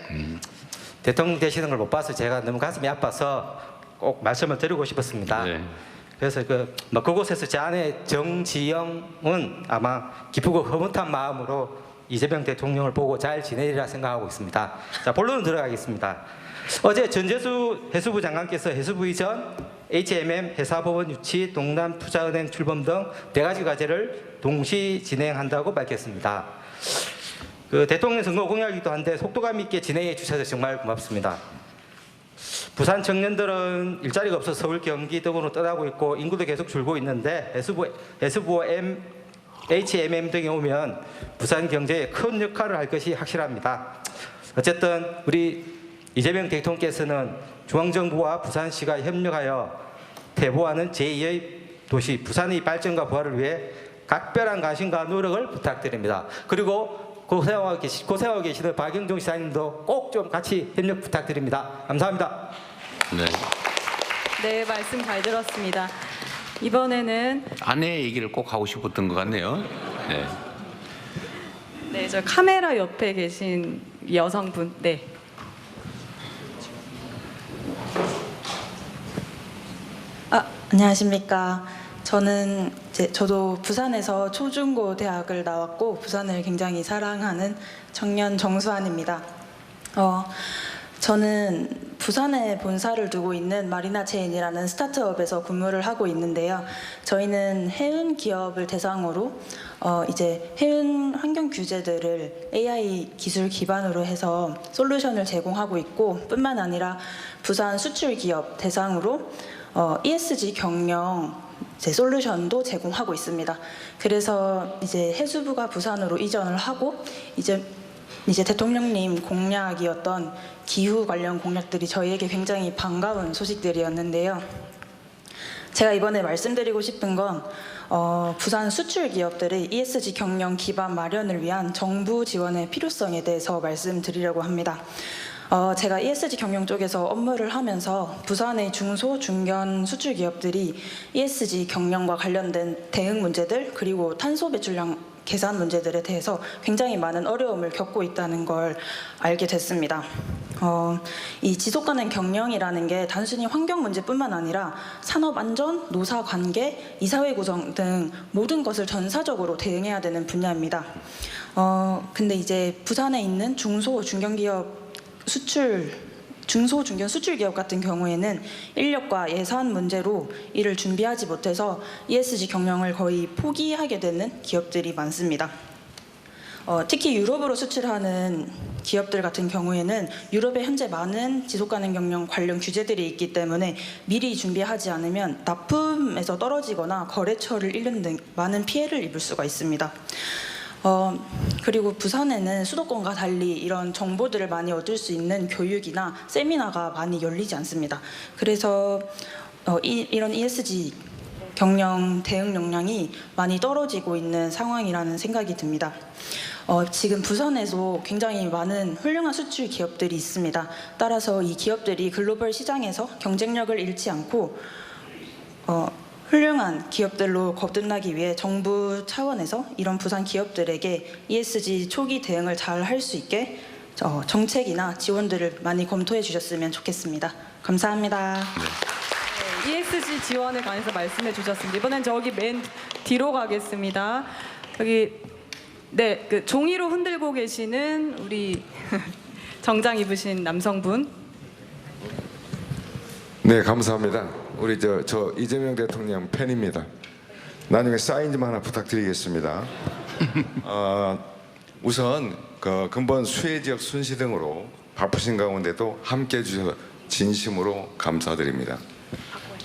대통령 되시는 걸 못 봐서 제가 너무 가슴이 아파서 꼭 말씀을 드리고 싶었습니다. 네. 그래서 그곳에서 제 아내 정지영은 아마 기쁘고 흐뭇한 마음으로 이재명 대통령을 보고 잘 지내리라 생각하고 있습니다. 자, 본론 들어가겠습니다. 어제 전재수 해수부 장관께서 해수부 이전, HMM, 회사법원 유치, 동남투자은행 출범 등 4가지 과제를 동시 진행한다고 밝혔습니다. 대통령 선거 공약이기도 한데 속도감 있게 진행해 주셔서 정말 고맙습니다. 부산 청년들은 일자리가 없어서 서울, 경기 등으로 떠나고 있고 인구도 계속 줄고 있는데 해수부 HMM 등에 오면 부산 경제에 큰 역할을 할 것이 확실합니다. 어쨌든 우리 이재명 대통령께서는 중앙정부와 부산시가 협력하여 태보하는 제2의 도시 부산의 발전과 부활을 위해 각별한 관심과 노력을 부탁드립니다. 그리고 고생하고 계시는 박영종 시장님도 꼭 좀 같이 협력 부탁드립니다. 감사합니다. 네. 네, 말씀 잘 들었습니다. 이번에는 아내 얘기를 꼭 하고 싶었던 것 같네요. 네. 네, 저 카메라 옆에 계신 여성분. 네. 안녕하십니까. 저도 부산에서 초중고 대학을 나왔고 부산을 굉장히 사랑하는 청년 정수환입니다. 저는 부산에 본사를 두고 있는 마리나 체인이라는 스타트업에서 근무를 하고 있는데요. 저희는 해운 기업을 대상으로 이제 해운 환경 규제들을 AI 기술 기반으로 해서 솔루션을 제공하고 있고 뿐만 아니라 부산 수출 기업 대상으로 ESG 경영 솔루션도 제공하고 있습니다. 그래서 이제 해수부가 부산으로 이전을 하고 이제 대통령님 공약이었던 기후 관련 공약들이 저희에게 굉장히 반가운 소식들이었는데요. 제가 이번에 말씀드리고 싶은 건 부산 수출 기업들의 ESG 경영 기반 마련을 위한 정부 지원의 필요성에 대해서 말씀드리려고 합니다. 제가 ESG 경영 쪽에서 업무를 하면서 부산의 중소, 중견 수출 기업들이 ESG 경영과 관련된 대응 문제들 그리고 탄소 배출량 계산 문제들에 대해서 굉장히 많은 어려움을 겪고 있다는 걸 알게 됐습니다. 이 지속가능 경영이라는 게 단순히 환경 문제뿐만 아니라 산업 안전, 노사 관계, 이사회 구성 등 모든 것을 전사적으로 대응해야 되는 분야입니다. 근데 이제 부산에 있는 중소, 중견 수출 기업 같은 경우에는 인력과 예산 문제로 이를 준비하지 못해서 ESG 경영을 거의 포기하게 되는 기업들이 많습니다. 특히 유럽으로 수출하는 기업들 같은 경우에는 유럽에 현재 많은 지속가능 경영 관련 규제들이 있기 때문에 미리 준비하지 않으면 납품에서 떨어지거나 거래처를 잃는 등 많은 피해를 입을 수가 있습니다. 그리고 부산에는 수도권과 달리 이런 정보들을 많이 얻을 수 있는 교육이나 세미나가 많이 열리지 않습니다. 그래서 이런 ESG 경영 대응 역량이 많이 떨어지고 있는 상황이라는 생각이 듭니다. 지금 부산에도 굉장히 많은 훌륭한 수출 기업들이 있습니다. 따라서 이 기업들이 글로벌 시장에서 경쟁력을 잃지 않고 훌륭한 기업들로 거듭나기 위해 정부 차원에서 이런 부산 기업들에게 ESG 초기 대응을 잘 할 수 있게 정책이나 지원들을 많이 검토해 주셨으면 좋겠습니다. 감사합니다. 네, ESG 지원에 관해서 말씀해 주셨습니다. 이번엔 저기 맨 뒤로 가겠습니다. 여기 네, 종이로 흔들고 계시는 우리 정장 입으신 남성분. 네, 감사합니다. 우리 저 이재명 대통령 팬입니다. 나중에 사인 좀 하나 부탁드리겠습니다. 우선 근본 수해 지역 순시 등으로 바쁘신 가운데도 함께 해주셔서 진심으로 감사드립니다.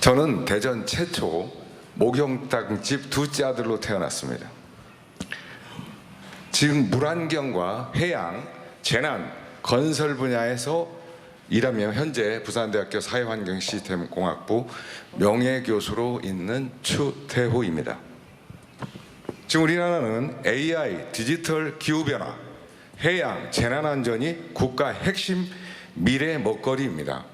저는 대전 최초 목욕탕집 둘째 아들로 태어났습니다. 지금 물안경과 해양, 재난, 건설 분야에서 일하며 현재 부산대학교 사회환경시스템공학부 명예교수로 있는 추태호입니다. 지금 우리나라는 AI, 디지털 기후변화, 해양, 재난안전이 국가 핵심 미래 먹거리입니다.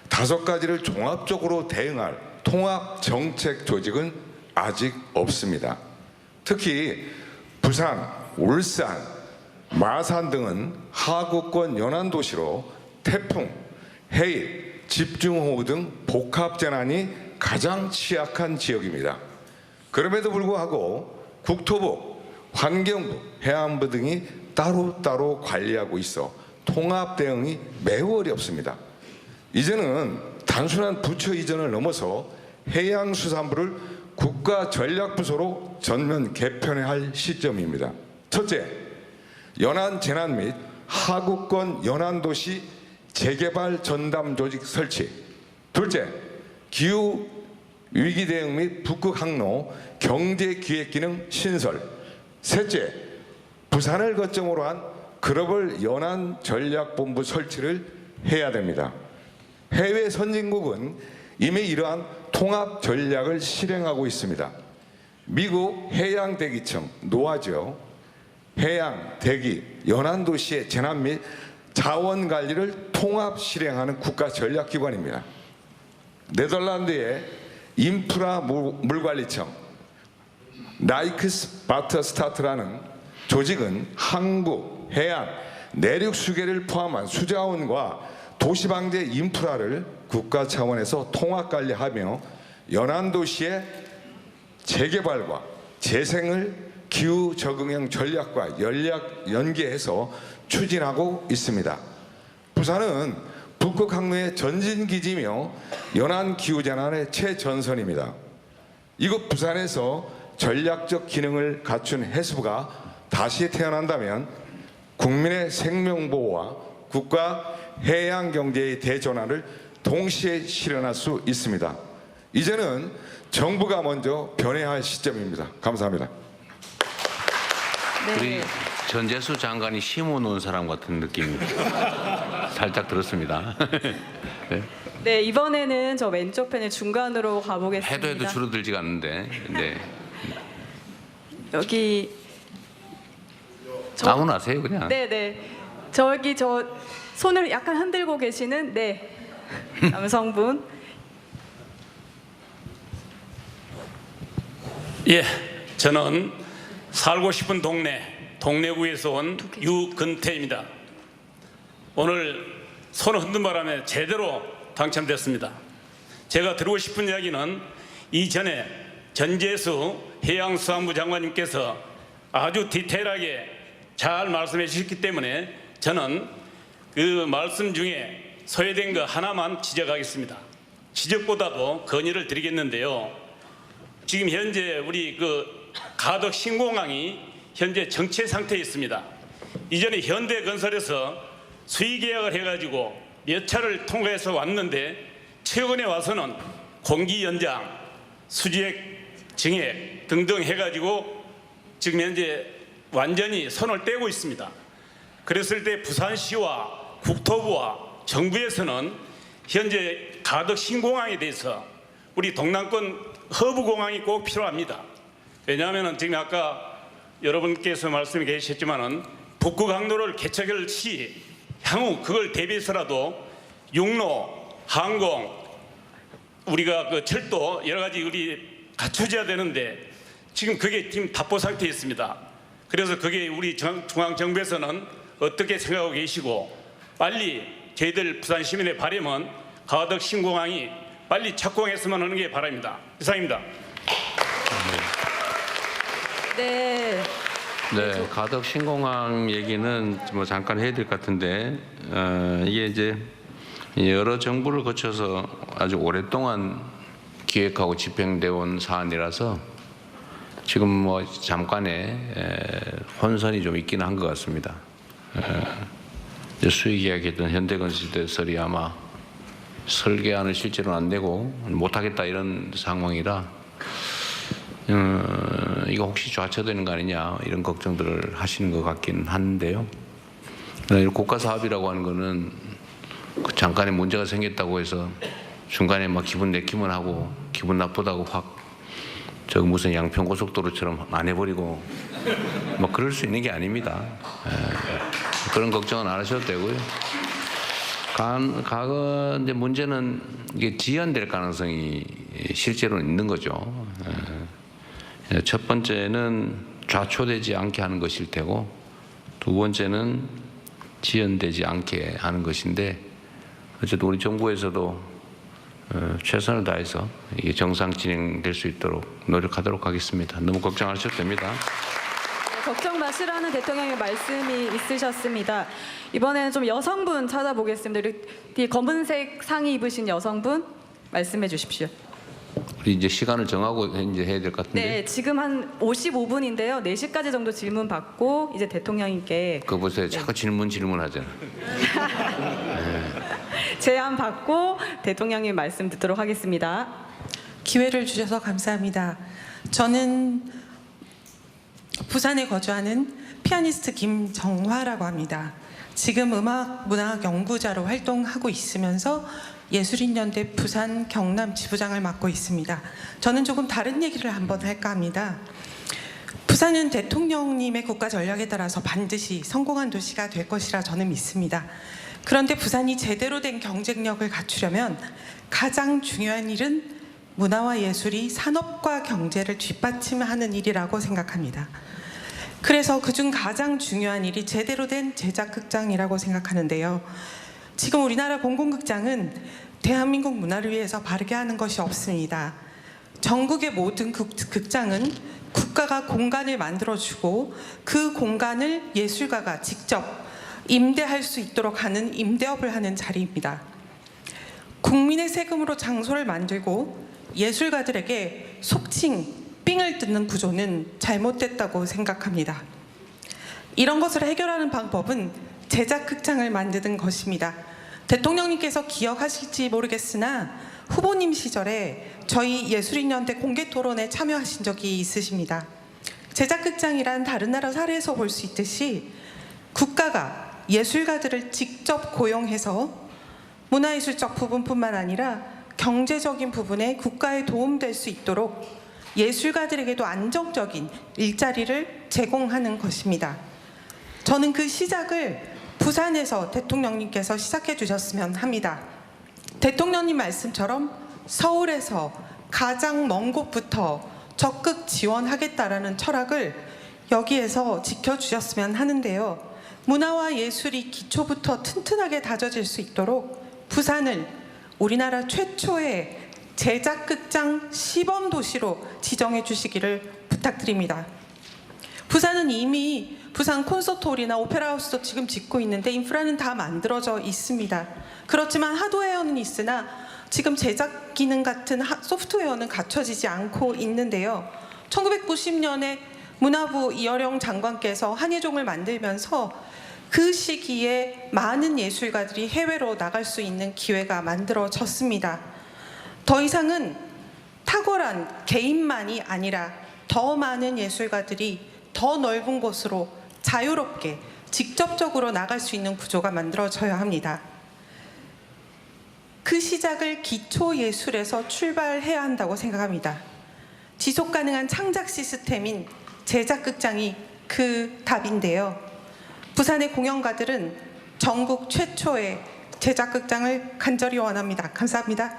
5가지를 종합적으로 대응할 통합 정책 조직은 아직 없습니다. 특히 부산, 울산, 마산 등은 하구권 연안도시로 태풍, 해일, 집중호우 등 복합재난이 가장 취약한 지역입니다. 그럼에도 불구하고 국토부, 환경부, 해양부 등이 따로따로 관리하고 있어 통합 대응이 매우 어렵습니다. 이제는 단순한 부처 이전을 넘어서 해양수산부를 국가전략부서로 전면 개편해야 할 시점입니다. 첫째, 연안 재난 및 하구권 연안도시 재개발 전담 조직 설치. 둘째, 기후 위기 대응 및 북극 항로 경제 기획 기능 신설. 셋째, 부산을 거점으로 한 글로벌 연안 전략본부 설치를 해야 됩니다. 해외 선진국은 이미 이러한 통합 전략을 실행하고 있습니다. 미국 해양대기청 노아죠. 해양, 대기, 연안도시의 재난 및 자원관리를 통합 실행하는 국가전략기관입니다. 네덜란드의 인프라 물관리청 나이크스 바터스타트라는 조직은 항구, 해안, 내륙 수계를 포함한 수자원과 도시방제 인프라를 국가 차원에서 통합관리하며 연안도시의 재개발과 재생을 기후 적응형 전략과 연계해서 추진하고 있습니다. 부산은 북극 항로의 전진기지며 연안 기후재난의 최전선입니다. 이곳 부산에서 전략적 기능을 갖춘 해수부가 다시 태어난다면 국민의 생명보호와 국가 해양경제의 대전환을 동시에 실현할 수 있습니다. 이제는 정부가 먼저 변해야 할 시점입니다. 감사합니다. 네. 우리 전재수 장관이 심어놓은 사람 같은 느낌이 살짝 들었습니다. 네. 네, 이번에는 저 왼쪽 편의 중간으로 가보겠습니다. 해도 줄어들지가 않는데. 네. 여기 아무나 하세요 그냥. 네. 저기 저 손을 약간 흔들고 계시는 남성분. 예, 저는 살고 싶은 동래구에서 온 유근태입니다. 오늘 손을 흔든 바람에 제대로 당첨됐습니다. 제가 드리고 싶은 이야기는 이전에 전재수 해양수산부 장관님께서 아주 디테일하게 잘 말씀해 주셨기 때문에 저는 그 말씀 중에 소외된 거 하나만 지적하겠습니다. 지적보다도 건의를 드리겠는데요. 지금 현재 우리 가덕 신공항이 현재 정체 상태에 있습니다. 이전에 현대건설에서 수의계약을 해가지고 몇 차를 통과해서 왔는데 최근에 와서는 공기 연장, 수지액 증액 등등 해가지고 지금 현재 완전히 손을 떼고 있습니다. 그랬을 때 부산시와 국토부와 정부에서는 현재 가덕 신공항에 대해서 우리 동남권 허브공항이 꼭 필요합니다. 왜냐하면 지금 아까 여러분께서 말씀해 주셨지만은 북극 항로를 개척할 시 향후 그걸 대비해서라도 육로, 항공, 우리가 철도 여러 가지 우리 갖춰져야 되는데 지금 그게 지금 답보 상태에 있습니다. 그래서 그게 우리 중앙정부에서는 어떻게 생각하고 계시고 빨리 저희들 부산 시민의 바람은 가덕 신공항이 빨리 착공했으면 하는 게 바랍니다. 이상입니다. 네. 네, 가덕 신공항 얘기는 뭐 잠깐 해야 될 것 같은데 이게 이제 여러 정부를 거쳐서 아주 오랫동안 기획하고 집행되어 온 사안이라서 지금 뭐 잠깐의 혼선이 좀 있기는 한 것 같습니다. 이제 수익 이야기했던 현대건설이 아마 설계안을 실제로는 안 내고 못하겠다 이런 상황이라 이거 혹시 좌초되는 거 아니냐 이런 걱정들을 하시는 것 같긴 한데요. 국가 사업이라고 하는 거는 잠깐의 문제가 생겼다고 해서 중간에 막 기분 내키면 하고 기분 나쁘다고 확 저 무슨 양평 고속도로처럼 안 해버리고 뭐 그럴 수 있는 게 아닙니다. 그런 걱정은 안 하셔도 되고요. 이제 문제는 이게 지연될 가능성이 실제로는 있는 거죠. 첫 번째는 좌초되지 않게 하는 것일 테고, 두 번째는 지연되지 않게 하는 것인데, 어쨌든 우리 정부에서도 최선을 다해서 이게 정상 진행될 수 있도록 노력하도록 하겠습니다. 너무 걱정하셔도 됩니다. 네, 걱정 마시라는 대통령의 말씀이 있으셨습니다. 이번에는 좀 여성분 찾아보겠습니다. 이 검은색 상의 입으신 여성분 말씀해 주십시오. 우리 이제 시간을 정하고 이제 해야 될 것 같은데. 네, 지금 한 55분인데요. 4시까지 정도 질문 받고 이제 대통령님께 그거 보세요. 자꾸 질문하잖아. 제안 받고 대통령님 말씀 듣도록 하겠습니다. 기회를 주셔서 감사합니다. 저는 부산에 거주하는 피아니스트 김정화라고 합니다. 지금 음악문학 연구자로 활동하고 있으면서 예술인연대 부산 경남 지부장을 맡고 있습니다. 저는 조금 다른 얘기를 한번 할까 합니다. 부산은 대통령님의 국가 전략에 따라서 반드시 성공한 도시가 될 것이라 저는 믿습니다. 그런데 부산이 제대로 된 경쟁력을 갖추려면 가장 중요한 일은 문화와 예술이 산업과 경제를 뒷받침하는 일이라고 생각합니다. 그래서 그중 가장 중요한 일이 제대로 된 제작극장이라고 생각하는데요. 지금 우리나라 공공극장은 대한민국 문화를 위해서 바르게 하는 것이 없습니다. 전국의 모든 극장은 국가가 공간을 만들어주고 그 공간을 예술가가 직접 임대할 수 있도록 하는 임대업을 하는 자리입니다. 국민의 세금으로 장소를 만들고 예술가들에게 속칭 삥을 뜯는 구조는 잘못됐다고 생각합니다. 이런 것을 해결하는 방법은 제작극장을 만드는 것입니다. 대통령님께서 기억하실지 모르겠으나 후보님 시절에 저희 예술인연대 공개토론에 참여하신 적이 있으십니다. 제작극장이란 다른 나라 사례에서 볼 수 있듯이 국가가 예술가들을 직접 고용해서 문화예술적 부분뿐만 아니라 경제적인 부분에 국가에 도움될 수 있도록 예술가들에게도 안정적인 일자리를 제공하는 것입니다. 저는 그 시작을 부산에서 대통령님께서 시작해 주셨으면 합니다. 대통령님 말씀처럼 서울에서 가장 먼 곳부터 적극 지원하겠다라는 철학을 여기에서 지켜주셨으면 하는데요. 문화와 예술이 기초부터 튼튼하게 다져질 수 있도록 부산을 우리나라 최초의 제작극장 시범도시로 지정해 주시기를 부탁드립니다. 부산은 이미 부산 콘서트홀이나 오페라하우스도 지금 짓고 있는데 인프라는 다 만들어져 있습니다. 그렇지만 하드웨어는 있으나 지금 제작 기능 같은 소프트웨어는 갖춰지지 않고 있는데요. 1990년에 문화부 이어령 장관께서 한예종을 만들면서 그 시기에 많은 예술가들이 해외로 나갈 수 있는 기회가 만들어졌습니다. 더 이상은 탁월한 개인만이 아니라 더 많은 예술가들이 더 넓은 곳으로 자유롭게 직접적으로 나갈 수 있는 구조가 만들어져야 합니다. 그 시작을 기초예술에서 출발해야 한다고 생각합니다. 지속가능한 창작 시스템인 제작극장이 그 답인데요. 부산의 공연가들은 전국 최초의 제작극장을 간절히 원합니다. 감사합니다.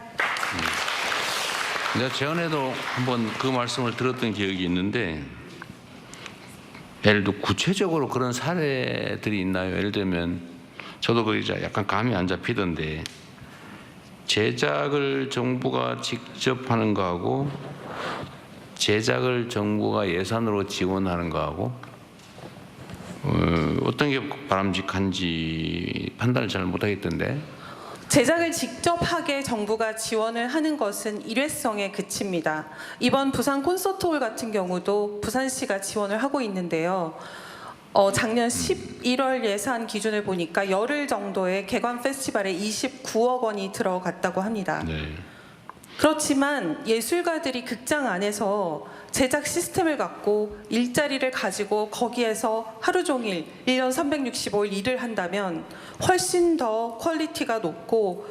내가 전에도 한번 그 말씀을 들었던 기억이 있는데, 예를 들어 구체적으로 그런 사례들이 있나요? 예를 들면 저도 그 약간 감이 안 잡히던데, 제작을 정부가 직접 하는 거하고 제작을 정부가 예산으로 지원하는 거하고 어떤 게 바람직한지 판단을 잘 못하겠던데. 제작을 직접 하게 정부가 지원을 하는 것은 일회성에 그칩니다. 이번 부산 콘서트홀 같은 경우도 부산시가 지원을 하고 있는데요. 작년 11월 예산 기준을 보니까 열흘 정도의 개관 페스티벌에 29억 원이 들어갔다고 합니다. 네. 그렇지만 예술가들이 극장 안에서 제작 시스템을 갖고 일자리를 가지고 거기에서 하루 종일 1년 365일 일을 한다면 훨씬 더 퀄리티가 높고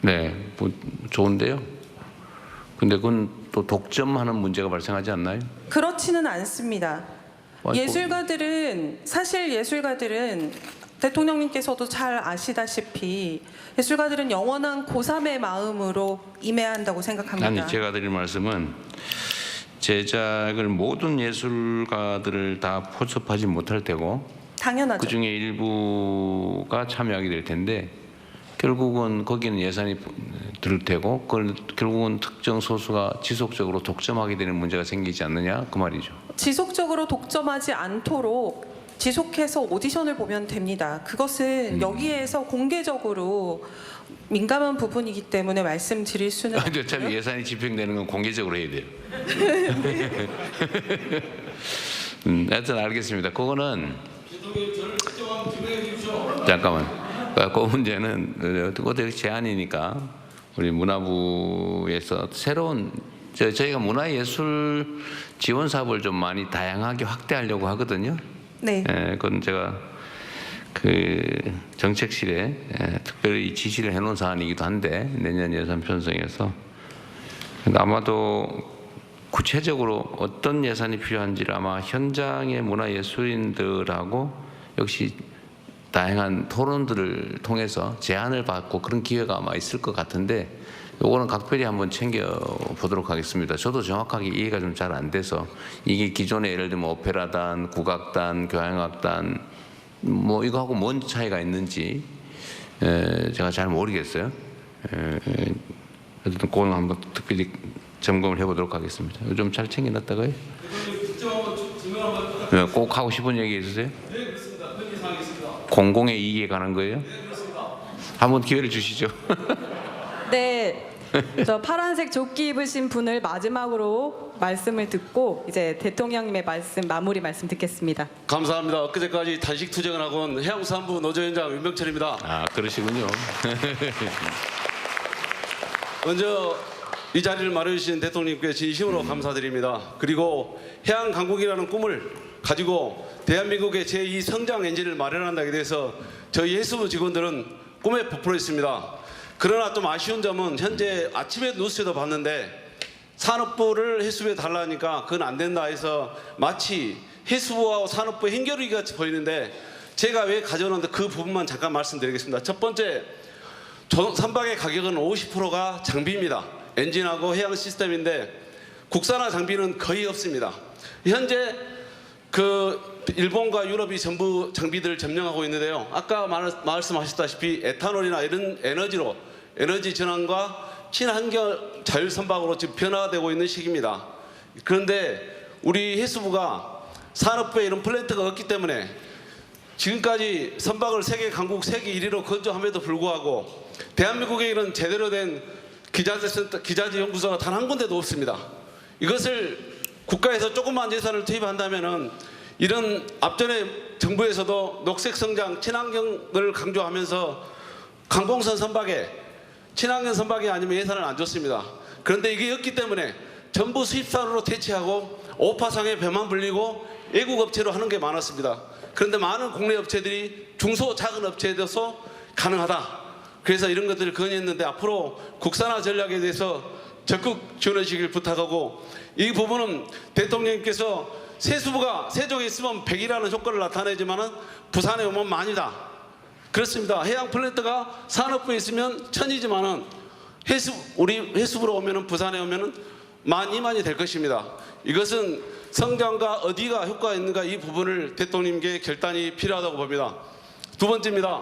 네, 뭐 좋은데요. 근데 그건 또 독점하는 문제가 발생하지 않나요? 그렇지는 않습니다. 사실 예술가들은 대통령님께서도 잘 아시다시피 예술가들은 영원한 고3의 마음으로 임해야 한다고 생각합니다. 아니, 제가 드릴 말씀은 제작을 모든 예술가들을 다 포섭하지 못할 테고 당연하죠. 그 중에 일부가 참여하게 될 텐데 결국은 거기는 예산이 들 테고 그걸 결국은 특정 소수가 지속적으로 독점하게 되는 문제가 생기지 않느냐 그 말이죠. 지속적으로 독점하지 않도록 지속해서 오디션을 보면 됩니다. 그것은 여기에서 공개적으로 민감한 부분이기 때문에 말씀드릴 수는 없고요. 어차피 예산이 집행되는 건 공개적으로 해야 돼요. 하여튼 알겠습니다. 그거는 잠깐만. 그 문제는 그것도 제안이니까 우리 문화부에서 새로운 저희가 문화예술 지원 사업을 좀 많이 다양하게 확대하려고 하거든요. 네. 그건 제가 그 정책실에 특별히 지시를 해놓은 사안이기도 한데 내년 예산 편성에서 아마도 구체적으로 어떤 예산이 필요한지를 아마 현장의 문화예술인들하고 역시 다양한 토론들을 통해서 제안을 받고 그런 기회가 아마 있을 것 같은데 요거는 각별히 한번 챙겨보도록 하겠습니다. 저도 정확하게 이해가 좀 잘 안 돼서 이게 기존에 예를 들면 오페라단, 국악단, 교향악단 뭐 이거하고 뭔 차이가 있는지 제가 잘 모르겠어요. 어쨌든 그거는 한번 특별히 점검을 해보도록 하겠습니다. 좀 잘 챙겨놨다고요? 꼭 하고 싶은 얘기 있으세요? 네, 그렇습니다. 그런 사항이 있습니다. 공공의 이익에 관한 거예요? 네, 그렇습니다. 한번 기회를 주시죠. 네, 저 파란색 조끼 입으신 분을 마지막으로 말씀을 듣고 이제 대통령님의 마무리 말씀 듣겠습니다. 감사합니다. 엊그제까지 단식 투쟁을 하고 온 해양수산부 노조위원장 윤병철입니다. 아, 그러시군요. 먼저 이 자리를 마련해주신 대통령님께 진심으로 감사드립니다. 그리고 해양강국이라는 꿈을 가지고 대한민국의 제2 성장 엔진을 마련한다에 대해서 저희 해수부 직원들은 꿈에 부풀어 있습니다. 그러나 좀 아쉬운 점은 현재 아침에 뉴스에도 봤는데 산업부를 해수부에 달라니까 그건 안 된다 해서 마치 해수부와 산업부의 hin겨루기 같이 보이는데 제가 왜 가져오는데 그 부분만 잠깐 말씀드리겠습니다. 첫 번째, 선박의 가격은 50%가 장비입니다. 엔진하고 해양 시스템인데 국산화 장비는 거의 없습니다. 현재 그 일본과 유럽이 전부 장비들을 점령하고 있는데요. 아까 말씀하셨다시피 에탄올이나 이런 에너지 전환과 친환경 자율선박으로 지금 변화되고 있는 시기입니다. 그런데 우리 해수부가 산업부에 이런 플랜트가 없기 때문에 지금까지 선박을 세계 강국 세계 1위로 건조함에도 불구하고 대한민국에 이런 제대로 된 기자재 연구소가 단 한 군데도 없습니다. 이것을 국가에서 조그만 예산을 투입한다면은 이런 앞전에 정부에서도 녹색 성장, 친환경을 강조하면서 항공선 선박에 친환경 선박이 아니면 예산을 안 줬습니다. 그런데 이게 없기 때문에 전부 수입산으로 대체하고 오파상에 배만 불리고 외국 업체로 하는 게 많았습니다. 그런데 많은 국내 업체들이 중소 작은 업체에 대해서 가능하다. 그래서 이런 것들을 건의했는데 앞으로 국산화 전략에 대해서 적극 지원해 주시길 부탁하고 이 부분은 대통령님께서 세수부가 세종에 있으면 100이라는 효과를 나타내지만은 부산에 오면 만이다. 그렇습니다. 해양 플랜트가 산업부에 있으면 1000이지만은 우리 해수부로 오면은 부산에 오면은 12,000이 될 것입니다. 이것은 성장과 어디가 효과가 있는가 이 부분을 대통령님께 결단이 필요하다고 봅니다. 두 번째입니다.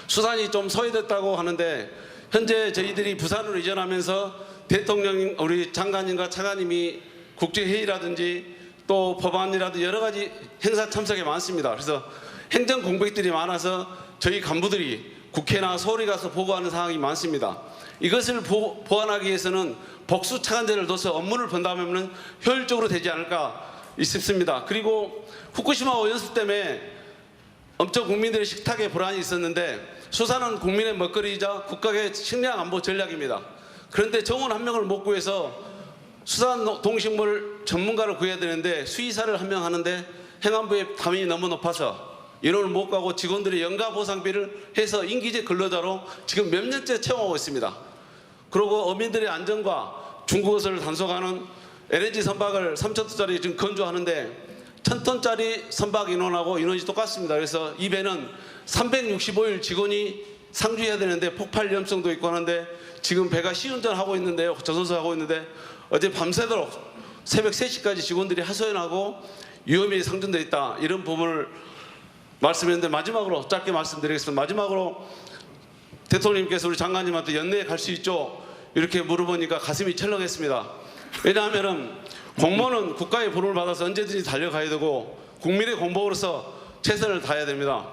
수산이 좀 소외됐다고 하는데 현재 저희들이 부산으로 이전하면서 대통령 우리 장관님과 차관님이 국제회의라든지 또 법안이라든지 여러 가지 행사 참석이 많습니다. 그래서 행정 공백들이 많아서 저희 간부들이 국회나 서울에 가서 보고하는 상황이 많습니다. 이것을 보완하기 위해서는 복수 차관제를 둬서 업무를 분담하면 효율적으로 되지 않을까 싶습니다. 그리고 후쿠시마 오염수 때문에 엄청 국민들의 식탁에 불안이 있었는데 수산은 국민의 먹거리이자 국가의 식량 안보 전략입니다. 그런데 정원 한 명을 못 구해서 수산 동식물 전문가를 구해야 되는데 수의사를 한 명 하는데 행안부의 담임이 너무 높아서 인원을 못 가고 직원들이 연가 보상비를 해서 임기제 근로자로 지금 몇 년째 채용하고 있습니다. 그리고 어민들의 안전과 중국어를 단속하는 LNG 선박을 3,000톤짜리 지금 건조하는데 1,000톤짜리 선박 인원하고 인원이 똑같습니다. 그래서 이 배는 365일 직원이 상주해야 되는데 폭발 위험성도 있고 하는데 지금 배가 시운전하고 있는데요. 저선소하고 있는데 어제 밤새도록 새벽 3시까지 직원들이 하소연하고 위험이 상존되어 있다. 이런 부분을 말씀했는데 마지막으로 짧게 말씀드리겠습니다. 마지막으로 대통령님께서 우리 장관님한테 연내에 갈 수 있죠? 이렇게 물어보니까 가슴이 철렁했습니다. 왜냐하면 공무원은 국가의 부름을 받아서 언제든지 달려가야 되고 국민의 공복으로서 최선을 다해야 됩니다.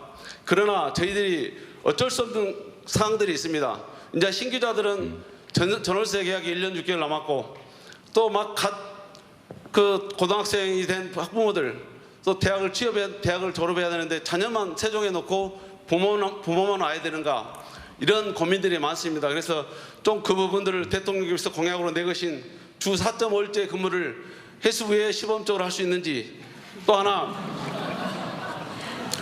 그러나 저희들이 어쩔 수 없는 사항들이 있습니다. 이제 신규자들은 전월세 계약이 1년 6개월 남았고 또 막 그 고등학생이 된 학부모들 또 대학을 졸업해야 되는데 자녀만 세종해 놓고 부모만 와야 되는가 이런 고민들이 많습니다. 그래서 좀 그 부분들을 대통령께서 공약으로 내것인 주 4.5일째 근무를 해수부에 시범적으로 할 수 있는지 또 하나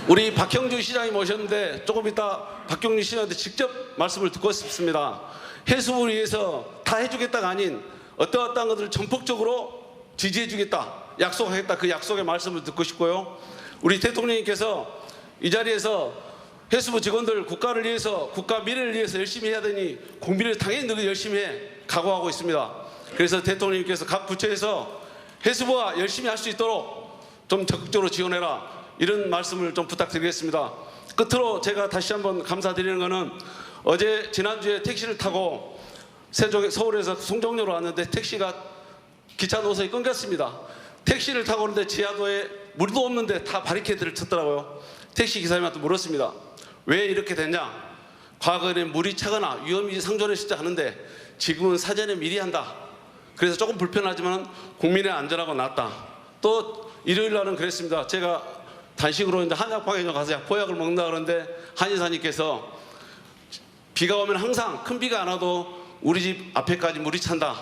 우리 박형준 시장이 모셨는데 조금 이따 박형준 시장한테 직접 말씀을 듣고 싶습니다. 해수부를 위해서 다 해주겠다가 아닌 어떠한 것들을 전폭적으로 지지해주겠다 약속하겠다 그 약속의 말씀을 듣고 싶고요. 우리 대통령님께서 이 자리에서 해수부 직원들 국가를 위해서 국가 미래를 위해서 열심히 해야 되니 국민을 당연히 늘 열심히 해 각오하고 있습니다. 그래서 대통령님께서 각 부처에서 해수부가 열심히 할 수 있도록 좀 적극적으로 지원해라 이런 말씀을 좀 부탁드리겠습니다. 끝으로 제가 다시 한번 감사드리는 것은 어제 지난주에 택시를 타고 서울에서 송정로로 왔는데 택시가 기차 노선이 끊겼습니다. 택시를 타고 오는데 지하도에 물도 없는데 다 바리케이드를 쳤더라고요. 택시 기사님한테 물었습니다. 왜 이렇게 됐냐? 과거에는 물이 차거나 위험이 상존했을 때 하는데 지금은 사전에 미리 한다. 그래서 조금 불편하지만 국민의 안전하고 낫다. 또 일요일 날은 그랬습니다. 제가 단식으로 이제 한약방에 가서 보약을 먹는다 그러는데 한의사님께서 비가 오면 항상 큰 비가 안 와도 우리 집 앞에까지 물이 찬다.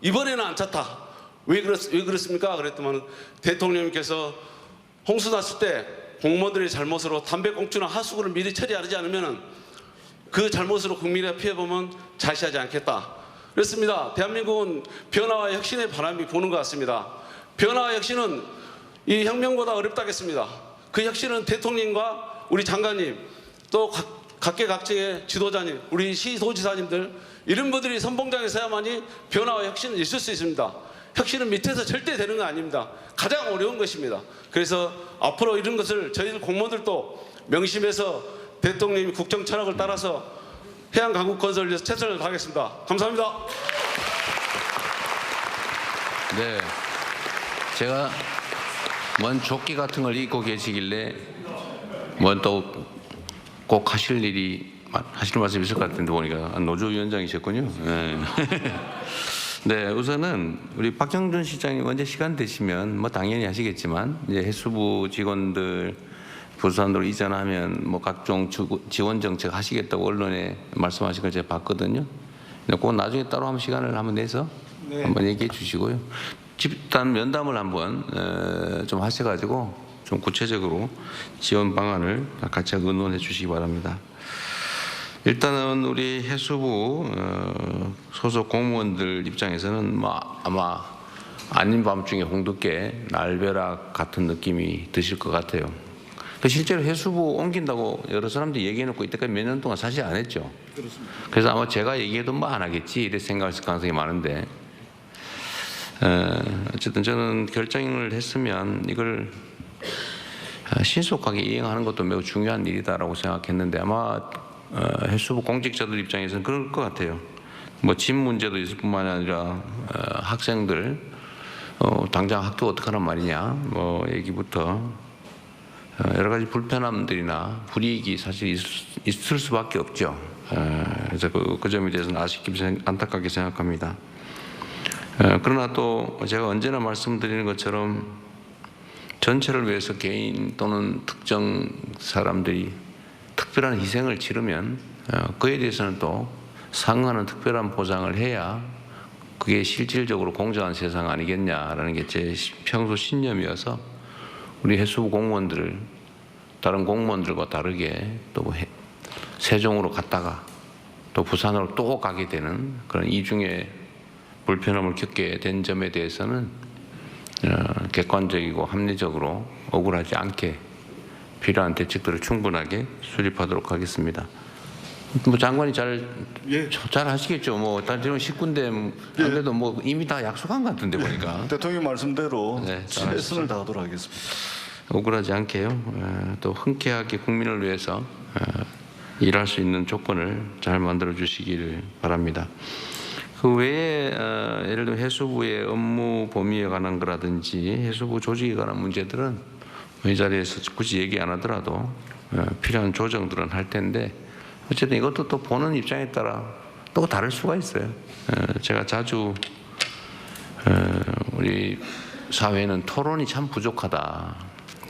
이번에는 안 찼다. 왜 그렇습니까? 그랬더니 대통령님께서 홍수 났을 때 공무원들의 잘못으로 담배꽁초나 하수구를 미리 처리하지 않으면 그 잘못으로 국민의 피해보면 자시하지 않겠다. 그렇습니다. 대한민국은 변화와 혁신의 바람이 부는 것 같습니다. 변화와 혁신은 이 혁명보다 어렵다겠습니다. 그 혁신은 대통령과 우리 장관님 또 각계각층의 지도자님 우리 시도지사님들 이런 분들이 선봉장에 서야만이 변화와 혁신은 있을 수 있습니다. 혁신은 밑에서 절대 되는 거 아닙니다. 가장 어려운 것입니다. 그래서 앞으로 이런 것을 저희들 공무원들도 명심해서 대통령의 국정 철학을 따라서 해양 강국 건설을 위해서 최선을 다하겠습니다. 감사합니다. 네, 제가 뭔 조끼 같은 걸 입고 계시길래 뭔 또 꼭 하실 말씀이 있을 것 같은데 보니까 노조위원장이셨군요. 네. 네, 우선은 우리 박형준 시장님 언제 시간 되시면 뭐 당연히 하시겠지만 이제 해수부 직원들 부산으로 이전하면 뭐 각종 지원 정책 하시겠다고 언론에 말씀하신 걸 제가 봤거든요. 꼭 나중에 따로 한번 시간을 한번 내서 네. 한번 얘기해 주시고요. 집단 면담을 한번 좀 하셔가지고 좀 구체적으로 지원 방안을 같이 의논해 주시기 바랍니다. 일단은 우리 해수부 소속 공무원들 입장에서는 아마 아닌 밤중에 홍두깨 날벼락 같은 느낌이 드실 것 같아요. 실제로 해수부 옮긴다고 여러 사람들이 얘기해놓고 이때까지 몇 년 동안 사실 안 했죠. 그렇습니다. 그래서 아마 제가 얘기해도 뭐 안 하겠지 이렇게 생각할 가능성이 많은데 어쨌든 저는 결정을 했으면 이걸 신속하게 이행하는 것도 매우 중요한 일이다라고 생각했는데 아마 해수부 공직자들 입장에서는 그럴 것 같아요. 뭐 집 문제도 있을 뿐만 아니라 학생들 당장 학교 어떡하란 말이냐 뭐 얘기부터 여러 가지 불편함들이나 불이익이 사실 있을 수밖에 없죠. 그래서 그 점에 대해서는 아쉽게 안타깝게 생각합니다. 그러나 또 제가 언제나 말씀드리는 것처럼 전체를 위해서 개인 또는 특정 사람들이 특별한 희생을 치르면 그에 대해서는 또 상응하는 특별한 보상을 해야 그게 실질적으로 공정한 세상 아니겠냐라는 게 제 평소 신념이어서 우리 해수부 공무원들을 다른 공무원들과 다르게 또 세종으로 갔다가 또 부산으로 또 가게 되는 그런 이중의 불편함을 겪게 된 점에 대해서는 객관적이고 합리적으로 억울하지 않게 필요한 대책들을 충분하게 수립하도록 하겠습니다. 뭐 장관이 잘 하시겠죠. 뭐 지금 19인데 안 그래도 뭐 이미 다 약속한 것 같은데 보니까. 대통령 말씀대로 네, 최선을 다하도록 하겠습니다. 억울하지 않게요. 또 흔쾌하게 국민을 위해서 일할 수 있는 조건을 잘 만들어 주시기를 바랍니다. 그 외에 예를 들면 해수부의 업무 범위에 관한 거라든지 해수부 조직에 관한 문제들은 이 자리에서 굳이 얘기 안 하더라도 필요한 조정들은 할 텐데 어쨌든 이것도 또 보는 입장에 따라 또 다를 수가 있어요. 제가 자주 우리 사회는 토론이 참 부족하다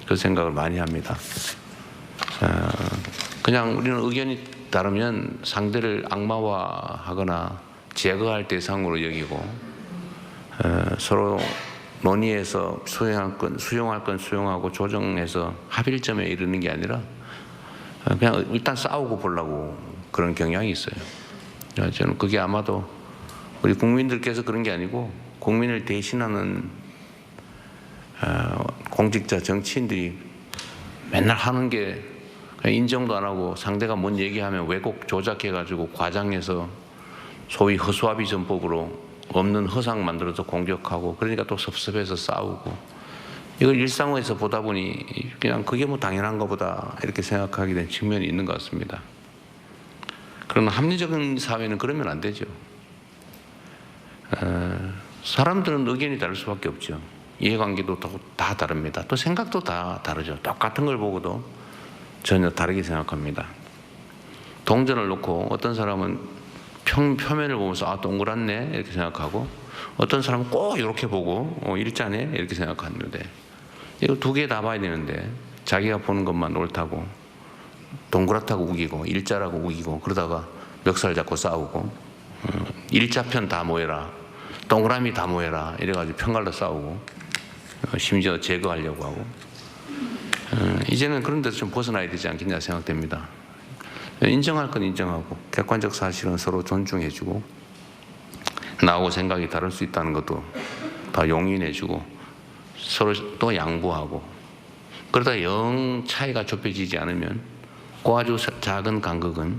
그 생각을 많이 합니다. 그냥 우리는 의견이 다르면 상대를 악마화하거나 제거할 대상으로 여기고 서로 논의해서 수용할 건 수용하고 조정해서 합의점에 이르는 게 아니라 그냥 일단 싸우고 보려고 그런 경향이 있어요. 저는 그게 아마도 우리 국민들께서 그런 게 아니고 국민을 대신하는 공직자 정치인들이 맨날 하는 게 인정도 안 하고 상대가 뭔 얘기하면 왜곡 조작해가지고 과장해서 소위 허수아비 전법으로 없는 허상 만들어서 공격하고 그러니까 또 섭섭해서 싸우고 이걸 일상에서 보다 보니 그냥 그게 뭐 당연한 것보다 이렇게 생각하게 된 측면이 있는 것 같습니다. 그러나 합리적인 사회는 그러면 안 되죠. 사람들은 의견이 다를 수밖에 없죠. 이해관계도 다 다릅니다. 또 생각도 다 다르죠. 똑같은 걸 보고도 전혀 다르게 생각합니다. 동전을 놓고 어떤 사람은 표면을 보면서 아 동그랗네 이렇게 생각하고 어떤 사람은 꼭 이렇게 보고 일자네 이렇게 생각하는데 이거 두 개 다 봐야 되는데 자기가 보는 것만 옳다고 동그랗다고 우기고 일자라고 우기고 그러다가 멱살 잡고 싸우고 일자편 다 모여라 동그라미 다 모여라 이래가지고 편갈라 싸우고 심지어 제거하려고 하고 이제는 그런 데서 좀 벗어나야 되지 않겠냐 생각됩니다. 인정할 건 인정하고 객관적 사실은 서로 존중해주고 나하고 생각이 다를 수 있다는 것도 다 용인해주고 서로 또 양보하고 그러다 영 차이가 좁혀지지 않으면 그 아주 작은 간극은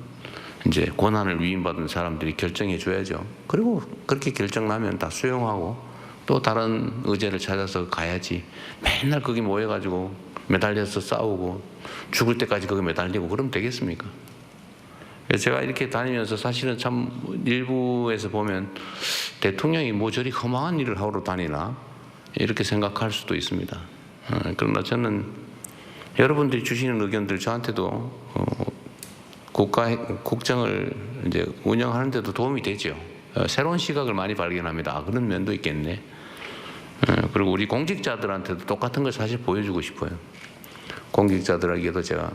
이제 권한을 위임받은 사람들이 결정해 줘야죠. 그리고 그렇게 결정 나면 다 수용하고 또 다른 의제를 찾아서 가야지 맨날 거기 모여가지고 매달려서 싸우고 죽을 때까지 거기 매달리고 그러면 되겠습니까? 제가 이렇게 다니면서 사실은 참 일부에서 보면 대통령이 뭐 저리 허망한 일을 하러 다니나 이렇게 생각할 수도 있습니다. 그러나 저는 여러분들이 주시는 의견들 저한테도 국정을 이제 운영하는 데도 도움이 되죠. 새로운 시각을 많이 발견합니다. 아, 그런 면도 있겠네. 그리고 우리 공직자들한테도 똑같은 걸 사실 보여주고 싶어요. 공직자들에게도 제가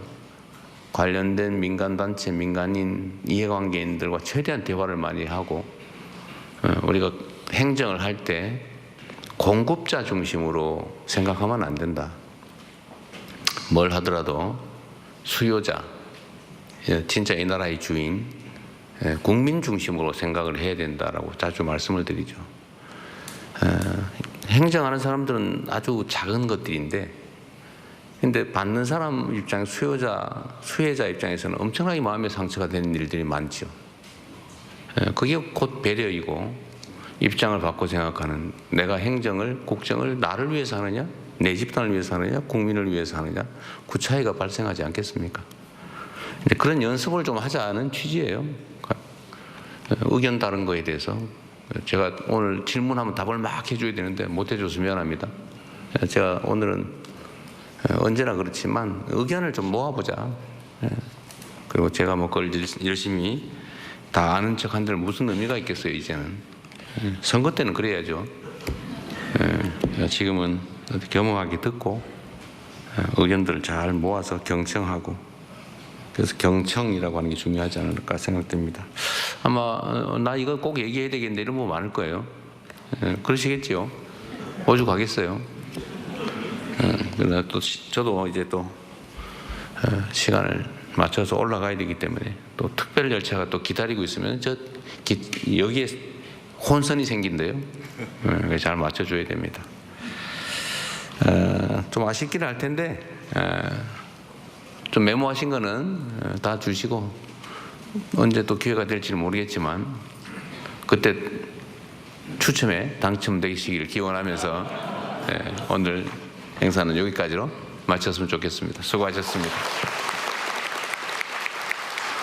관련된 민간단체, 민간인, 이해관계인들과 최대한 대화를 많이 하고 우리가 행정을 할 때 공급자 중심으로 생각하면 안 된다. 뭘 하더라도 수요자, 진짜 이 나라의 주인, 국민 중심으로 생각을 해야 된다라고 자주 말씀을 드리죠. 행정하는 사람들은 아주 작은 것들인데 근데 받는 사람 입장, 수혜자 입장에서는 엄청나게 마음의 상처가 되는 일들이 많죠. 그게 곧 배려이고 입장을 바꿔 생각하는 내가 행정을, 국정을 나를 위해서 하느냐, 내 집단을 위해서 하느냐, 국민을 위해서 하느냐 그 차이가 발생하지 않겠습니까? 근데 그런 연습을 좀 하자는 취지예요. 의견 다른 거에 대해서 제가 오늘 질문하면 답을 막 해줘야 되는데 못 해줘서 미안합니다. 제가 오늘은 언제나 그렇지만 의견을 좀 모아보자. 그리고 제가 뭐 그걸 열심히 다 아는 척 한들 무슨 의미가 있겠어요, 이제는. 선거 때는 그래야죠. 지금은 겸허하게 듣고 의견들을 잘 모아서 경청하고, 그래서 경청이라고 하는 게 중요하지 않을까 생각됩니다. 아마 나 이거 꼭 얘기해야 되겠는데 이런 분 많을 거예요. 그러시겠죠. 오죽하겠어요. 그러나 또 저도 이제 또 시간을 맞춰서 올라가야 되기 때문에 또 특별 열차가 또 기다리고 있으면 여기에 혼선이 생긴대요. 잘 맞춰줘야 됩니다. 좀 아쉽긴 할 텐데 좀 메모하신 거는 다 주시고 언제 또 기회가 될지는 모르겠지만 그때 추첨에 당첨되시기를 기원하면서 오늘 행사는 여기까지로 마쳤으면 좋겠습니다. 수고하셨습니다.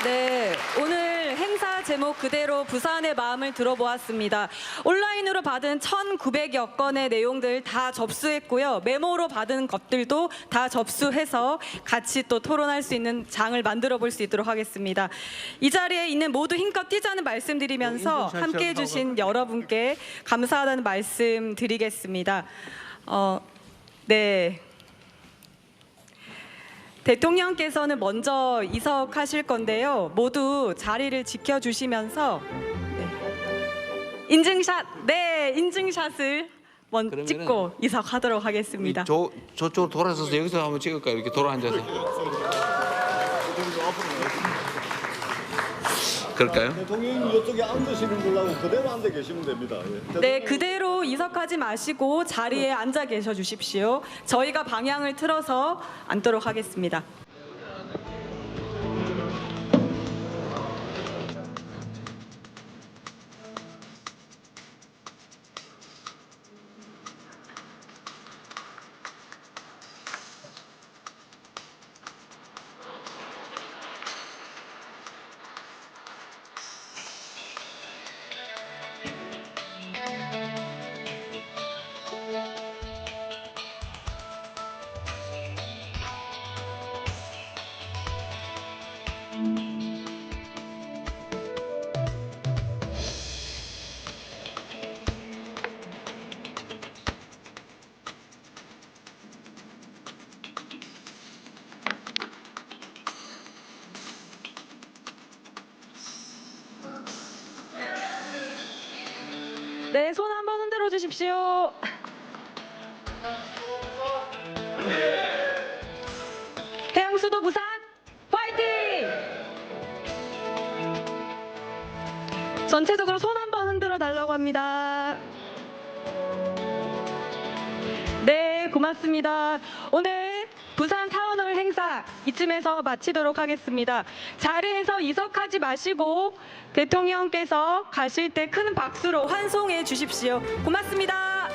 네, 오늘 행사 제목 그대로 부산의 마음을 들어보았습니다. 온라인으로 받은 1,900여 건의 내용들 다 접수했고요. 메모로 받은 것들도 다 접수해서 같이 또 토론할 수 있는 장을 만들어 볼 수 있도록 하겠습니다. 이 자리에 있는 모두 힘껏 뛰자는 말씀드리면서 함께해 주신 여러분께 감사하다는 말씀 드리겠습니다. 네. 대통령께서는 먼저 이석하실 건데요. 모두 자리를 지켜주시면서 인증샷, 인증샷을 먼저 찍고 이석하도록 하겠습니다. 저쪽으로 돌아서서 여기서 한번 찍을까요? 이렇게 돌아 앉아서. 그럴까요? 대통령님 이쪽에 앉으시는 걸로 그대로 앉아 계시면 됩니다. 네, 그대로 이석하지 마시고 자리에 앉아 계셔 주십시오. 저희가 방향을 틀어서 앉도록 하겠습니다. 네, 손 한번 흔들어 주십시오. 해양수도 부산 파이팅! 전체적으로 손 한번 흔들어 달라고 합니다. 네, 고맙습니다. 오늘 부산 타운홀 행사 이쯤에서 마치도록 하겠습니다. 자리에서 이석하지 마시고 대통령께서 가실 때 큰 박수로 환송해 주십시오. 고맙습니다.